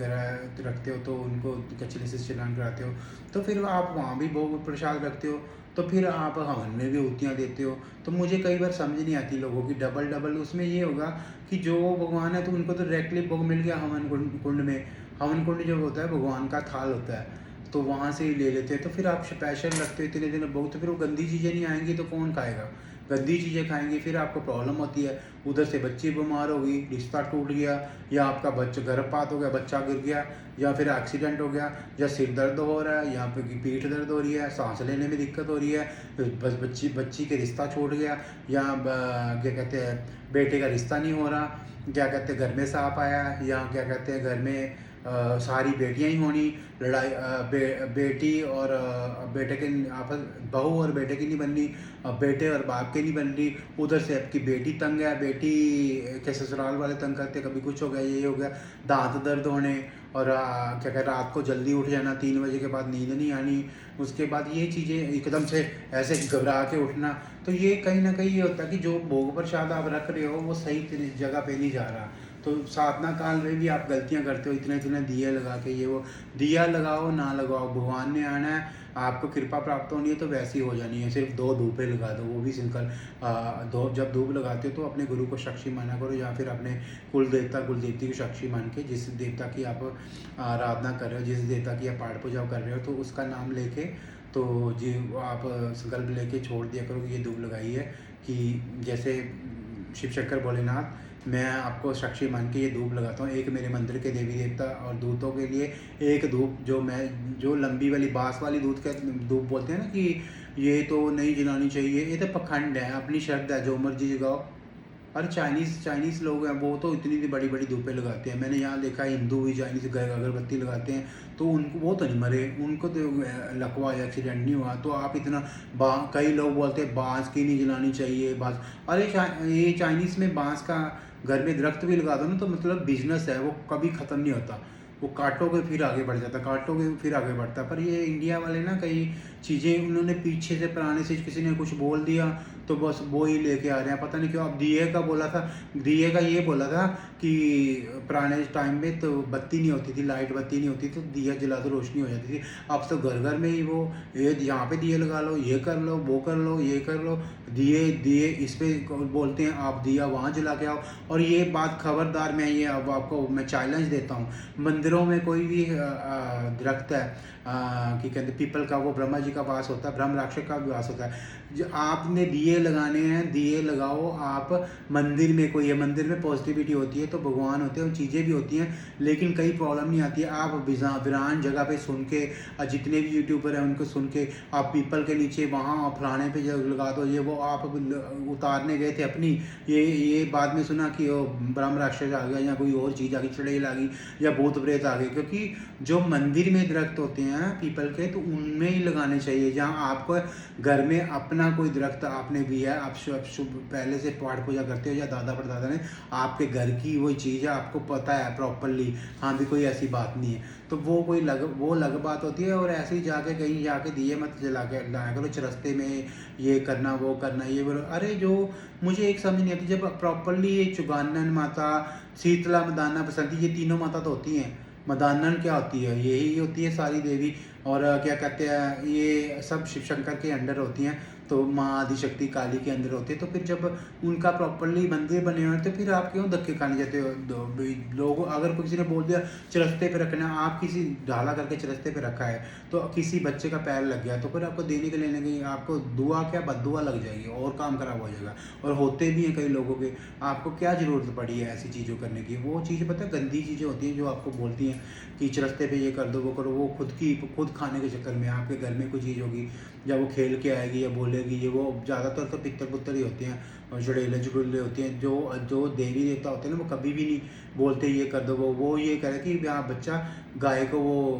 Speaker 1: रखते हो तो उनको कचरे से स्नान कराते हो, तो फिर आप वहाँ भी भोग प्रसाद रखते हो, तो फिर आप हवन में भी आहुतियाँ देते हो। तो मुझे कई बार समझ नहीं आती लोगों की डबल उसमें ये होगा कि जो भगवान है तो उनको तो डायरेक्टली भोग मिल गया हवन कुंड में। हवन कुंड जो होता है भगवान का थाल होता है, तो वहाँ से ही ले लेते हैं। तो फिर आप स्पेशल रखते हो इतने दिन भोग, तो फिर वो गंदी चीज़ें नहीं आएंगी तो कौन खाएगा। गंदी चीज़ें खाएंगे फिर आपको प्रॉब्लम होती है। उधर से बच्ची बीमार हो गई, रिश्ता टूट गया, या आपका बच्चा गर्भपात हो गया, बच्चा गिर गया, या फिर एक्सीडेंट हो गया, या सिर दर्द हो रहा है, यहाँ पे पीठ दर्द हो रही है, सांस लेने में दिक्कत हो रही है, बस बच्ची बच्ची के रिश्ता छूट गया, या क्या कहते हैं बेटे का रिश्ता नहीं हो रहा, क्या कहते हैं घर में सांप आया, या क्या कहते हैं घर में सारी बेटियां ही होनी, लड़ाई बेटी और बेटे के आपस, बहू और बेटे की नहीं बननी, बेटे और बाप के नहीं बन रही, उधर से आपकी बेटी तंग है, बेटी के ससुराल वाले तंग करते, कभी कुछ हो गया, ये हो गया, दांत दर्द होने, और क्या कहते रात को जल्दी उठ जाना, 3 बजे के बाद नींद नहीं आनी, उसके बाद ये चीज़ें एकदम से ऐसे घबरा के उठना। तो ये कहीं ना कहीं ये होता है कि जो भोग प्रसाद आप रख रहे हो वो सही जगह पे नहीं जा रहा। तो साधना काल में भी आप गलतियां करते हो, इतने इतने दिए लगा के, ये वो दिया लगाओ ना लगाओ, भगवान ने आना है, आपको कृपा प्राप्त होनी है तो वैसी हो जानी है। सिर्फ 2 धूपें लगा दो, वो भी सिंपल दो। जब धूप लगाते हो तो अपने गुरु को साक्षी माना करो, या फिर अपने कुल देवता कुल देवती को साक्षी मान के, जिस देवता की आप आराधना कर रहे हो, जिस देवता की आप पाठ पूजा कर रहे हो, तो उसका नाम लेके तो जी आप संकल्प लेके छोड़ दिया करो कि ये धूप लगाई है, कि जैसे शिव शंकर भोलेनाथ, मैं आपको साक्षी मान के ये धूप लगाता हूँ, एक मेरे मंदिर के देवी देवता और दूतों के लिए एक धूप, जो लंबी वाली बांस वाली दूध का धूप बोलते हैं ना कि ये तो नहीं जलानी चाहिए, ये तो पखंड है, अपनी श्रद्धा है, जो मर्जी जगाओ। अरे चाइनीज़ लोग हैं, वो तो इतनी बड़ी बड़ी धूपें लगाते हैं, मैंने यहाँ देखा है हिंदू भी चाइनीज़ अगरबत्ती लगाते हैं, तो उनको वो तो नहीं मरे, उनको तो लकवा या एक्सीडेंट नहीं हुआ, तो आप इतना कई लोग बोलते हैं बांस की नहीं जलानी चाहिए बांस। अरे ये चाइनीज़ में बांस का घर में दरख्त भी लगा दो ना, तो मतलब बिजनेस है, वो कभी ख़त्म नहीं होता, वो काटोगे फिर आगे बढ़ जाता, काटोगे फिर आगे बढ़ता। पर ये इंडिया वाले ना कई चीज़ें उन्होंने पीछे से पुराने से किसी ने कुछ बोल दिया तो बस वो ही लेके आ रहे हैं, पता नहीं क्यों। अब दिए का बोला था, दिए का ये बोला था कि पुराने टाइम में तो बत्ती नहीं होती थी, लाइट बत्ती नहीं होती, तो दिया जला दो रोशनी हो जाती थी। अब तो घर घर में ही वो ये यहाँ पे दिए लगा लो, ये कर लो, वो कर लो, ये कर लो, दिए दिए इस पे बोलते हैं, आप दिया वहाँ जला के आओ। और ये बात खबरदार, मैं ये अब आपको मैं चैलेंज देता हूँ, मंदिरों में कोई भी दरख्त है कि कहते पीपल का, वो ब्रह्मा जी का वास होता है, ब्रह्म राक्षस का भी वास होता है। जो आपने दिए लगाने हैं, दिए लगाओ आप मंदिर में, कोई है मंदिर में पॉजिटिविटी होती है तो भगवान होते हैं, वो चीज़ें भी होती हैं, लेकिन कई प्रॉब्लम नहीं आती है। आप वीरान जगह पे सुन के, जितने भी यूट्यूबर हैं उनको सुन के, आप पीपल के नीचे वहाँ फलाने पे लगा दो, ये वो आप उतारने गए थे अपनी, ये बाद में सुना कि वो ब्रह्म राक्षस आ गया, या कोई और चीज़ आ गई, चुड़ैल आ गई, या भूत प्रेत आ गए। क्योंकि जो मंदिर में दरख्त होते हैं पीपल के, तो उनमें ही लगाने चाहिए। जहाँ आपको घर में अपना कोई दरख्त आपने भी है, आप शुभ पहले से पाठ पूजा करते हो, या दादा परदादा ने, आपके घर की वही चीज़ है, आपको पता है प्रॉपरली, हाँ भी कोई ऐसी बात नहीं है, तो वो कोई अलग बात होती है। और ऐसे ही जाके कहीं जाके दिए मत जला के लाया करो चरस्ते में, ये करना वो करना, ये बोलो। अरे जो मुझे एक समझ नहीं आती, जब प्रॉपरली ये चुगानन माता, शीतला मदाना बसंती, ये तीनों माता तो होती हैं, मदानन क्या होती है, यही होती है सारी देवी, और क्या कहते हैं ये सब शिव शंकर के अंडर होती हैं, तो माँ आदिशक्ति काली के अंदर होते हैं। तो फिर जब उनका प्रॉपरली मंदिर बने हुए हैं, तो फिर आप क्यों धक्के खाने जाते हो? लोग अगर किसी ने बोल दिया चरस्ते पे रखना, आप किसी ढाला करके चरस्ते पे रखा है, तो किसी बच्चे का पैर लग गया, तो फिर आपको देने के लेने की आपको दुआ क्या बद्दुआ लग जाएगी, और काम खराब हो जाएगा। और होते भी हैं कई लोगों के, आपको क्या ज़रूरत पड़ी है ऐसी चीज़ों करने की? वो चीज़ें पता है गंदी चीज़ें होती हैं जो आपको बोलती हैं कि चरस्ते पे ये कर दो वो करो, वो खुद खाने के चक्कर में आपके घर में कोई चीज़ होगी, या वो खेल के आएगी या बोलेगी, ये वो ज़्यादातर तो पित्तर पुत्तर ही होते हैं, और जुड़ेले जुड़ेले होते हैं। जो देवी देवता होते हैं ना, वो कभी भी नहीं बोलते ये कर दो, वो ये करे कि यहाँ बच्चा गाय को वो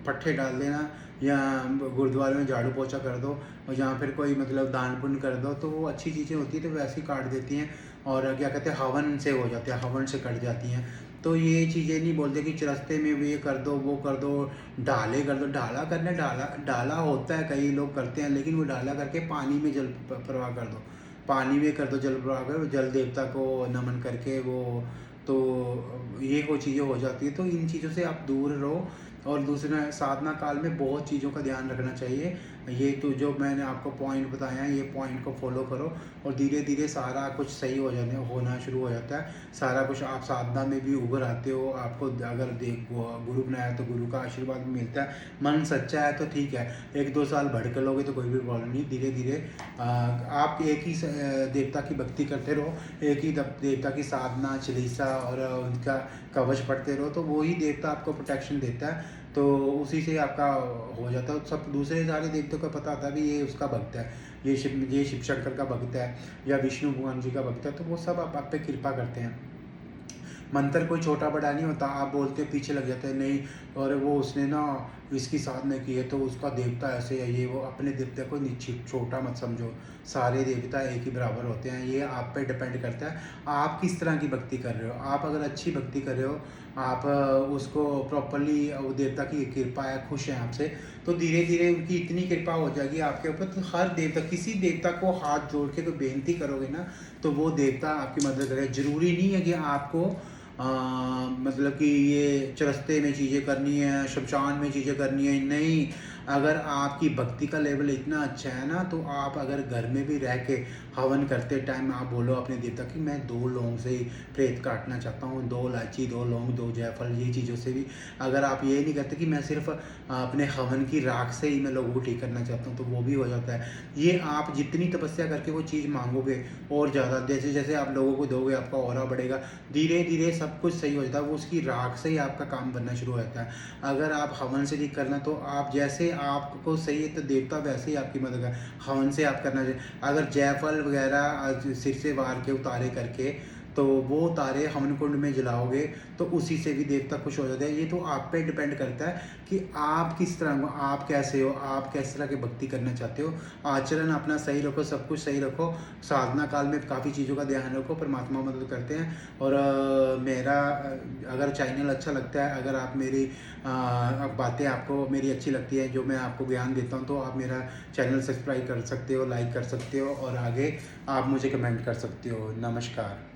Speaker 1: पट्ठे डाल देना, या गुरुद्वारे में झाड़ू पोछा कर दो, और जहाँ फिर कोई मतलब दान पुण्य कर दो, तो वो अच्छी चीज़ें होती हैं तो वैसे ही काट देती हैं, और क्या कहते हैं हवन से हो जाते हैं, हवन से कट जाती हैं। तो ये चीज़ें नहीं बोलते कि चरस्ते में भी ये कर दो वो कर दो, ढाले कर दो। ढाला करना, ढाला होता है, कई लोग करते हैं, लेकिन वो ढाला करके पानी में जल प्रवाह कर दो, पानी में कर दो जल प्रवाह कर, जल देवता को नमन करके वो, तो ये वो चीज़ें हो जाती है। तो इन चीज़ों से आप दूर रहो। और दूसरा, साधना काल में बहुत चीज़ों का ध्यान रखना चाहिए, ये तो जो मैंने आपको पॉइंट बताया है, ये पॉइंट को फॉलो करो और धीरे धीरे सारा कुछ सही होना शुरू हो जाता है। सारा कुछ आप साधना में भी उभर आते हो। आपको अगर गुरु बनाया तो गुरु का आशीर्वाद भी मिलता है। मन सच्चा है तो ठीक है, 1-2 साल भटके लोगे तो कोई भी प्रॉब्लम नहीं। धीरे धीरे आप एक ही देवता की भक्ति करते रहो, एक ही देवता की साधना, चालीसा और उनका कवच पढ़ते रहो, तो वो ही देवता आपको प्रोटेक्शन देता है। तो उसी से आपका हो जाता है। सब दूसरे सारे देवताओं का पता था भी ये उसका भक्त है, ये शिव शंकर का भक्त है या विष्णु भगवान जी का भक्त है, तो वो सब आप पे कृपा करते हैं। मंत्र कोई छोटा बड़ा नहीं होता। आप बोलते हो पीछे लग जाते हैं नहीं, और वो उसने ना इसकी साधना की है तो उसका देवता ऐसे है, ये वो। अपने देवता को छोटा मत समझो। सारे देवता एक ही बराबर होते हैं। ये आप पे डिपेंड करता है आप किस तरह की भक्ति कर रहे हो। आप अगर अच्छी भक्ति कर रहे हो, आप उसको प्रॉपरली, वो देवता की कृपा है, खुश है आपसे, तो धीरे धीरे उनकी इतनी कृपा हो जाएगी आपके ऊपर। तो हर देवता, किसी देवता को हाथ जोड़ के कोई बेनती करोगे ना, तो वो देवता आपकी मदद करेगा। जरूरी नहीं है कि आपको मतलब कि ये चरस्ते में चीज़ें करनी है, शमशान में चीज़ें करनी है, नहीं। अगर आपकी भक्ति का लेवल इतना अच्छा है ना, तो आप अगर घर में भी रह के हवन करते टाइम आप बोलो अपने देवता कि मैं 2 लौंग से ही प्रेत काटना चाहता हूँ, 2 इलायची, 2 लौंग, 2 जायफल, ये चीज़ों से भी। अगर आप ये नहीं करते कि मैं सिर्फ अपने हवन की राख से ही मैं लोगों को ठीक करना चाहता हूँ, तो वो भी हो जाता है। ये आप जितनी तपस्या करके वो चीज़ मांगोगे और ज़्यादा, जैसे जैसे आप लोगों को दोगे आपका ऑरा बढ़ेगा, धीरे धीरे सब कुछ सही हो जाता है। वो उसकी राख से ही आपका काम बनना शुरू हो जाता है। अगर आप हवन से नहीं करना, तो आप जैसे आपको सही है तो देवता वैसे ही आपकी मदद कर। हवन से आप करना चाहिए। अगर जायफल वगैरह सिर से वार के उतारे करके, तो वो तारे हवन कुंड में जलाओगे तो उसी से भी देवता खुश हो जाते हैं। ये तो आप पे डिपेंड करता है कि आप किस तरह हो, आप कैसे हो, आप किस तरह की भक्ति करना चाहते हो। आचरण अपना सही रखो, सब कुछ सही रखो। साधना काल में काफ़ी चीज़ों का ध्यान रखो, परमात्मा मदद करते हैं। और मेरा अगर चैनल अच्छा लगता है, अगर आप मेरी बातें आपको मेरी अच्छी लगती है, जो मैं आपको ज्ञान देता हूँ, तो आप मेरा चैनल सब्सक्राइब कर सकते हो, लाइक कर सकते हो और आगे आप मुझे कमेंट कर सकते हो। नमस्कार।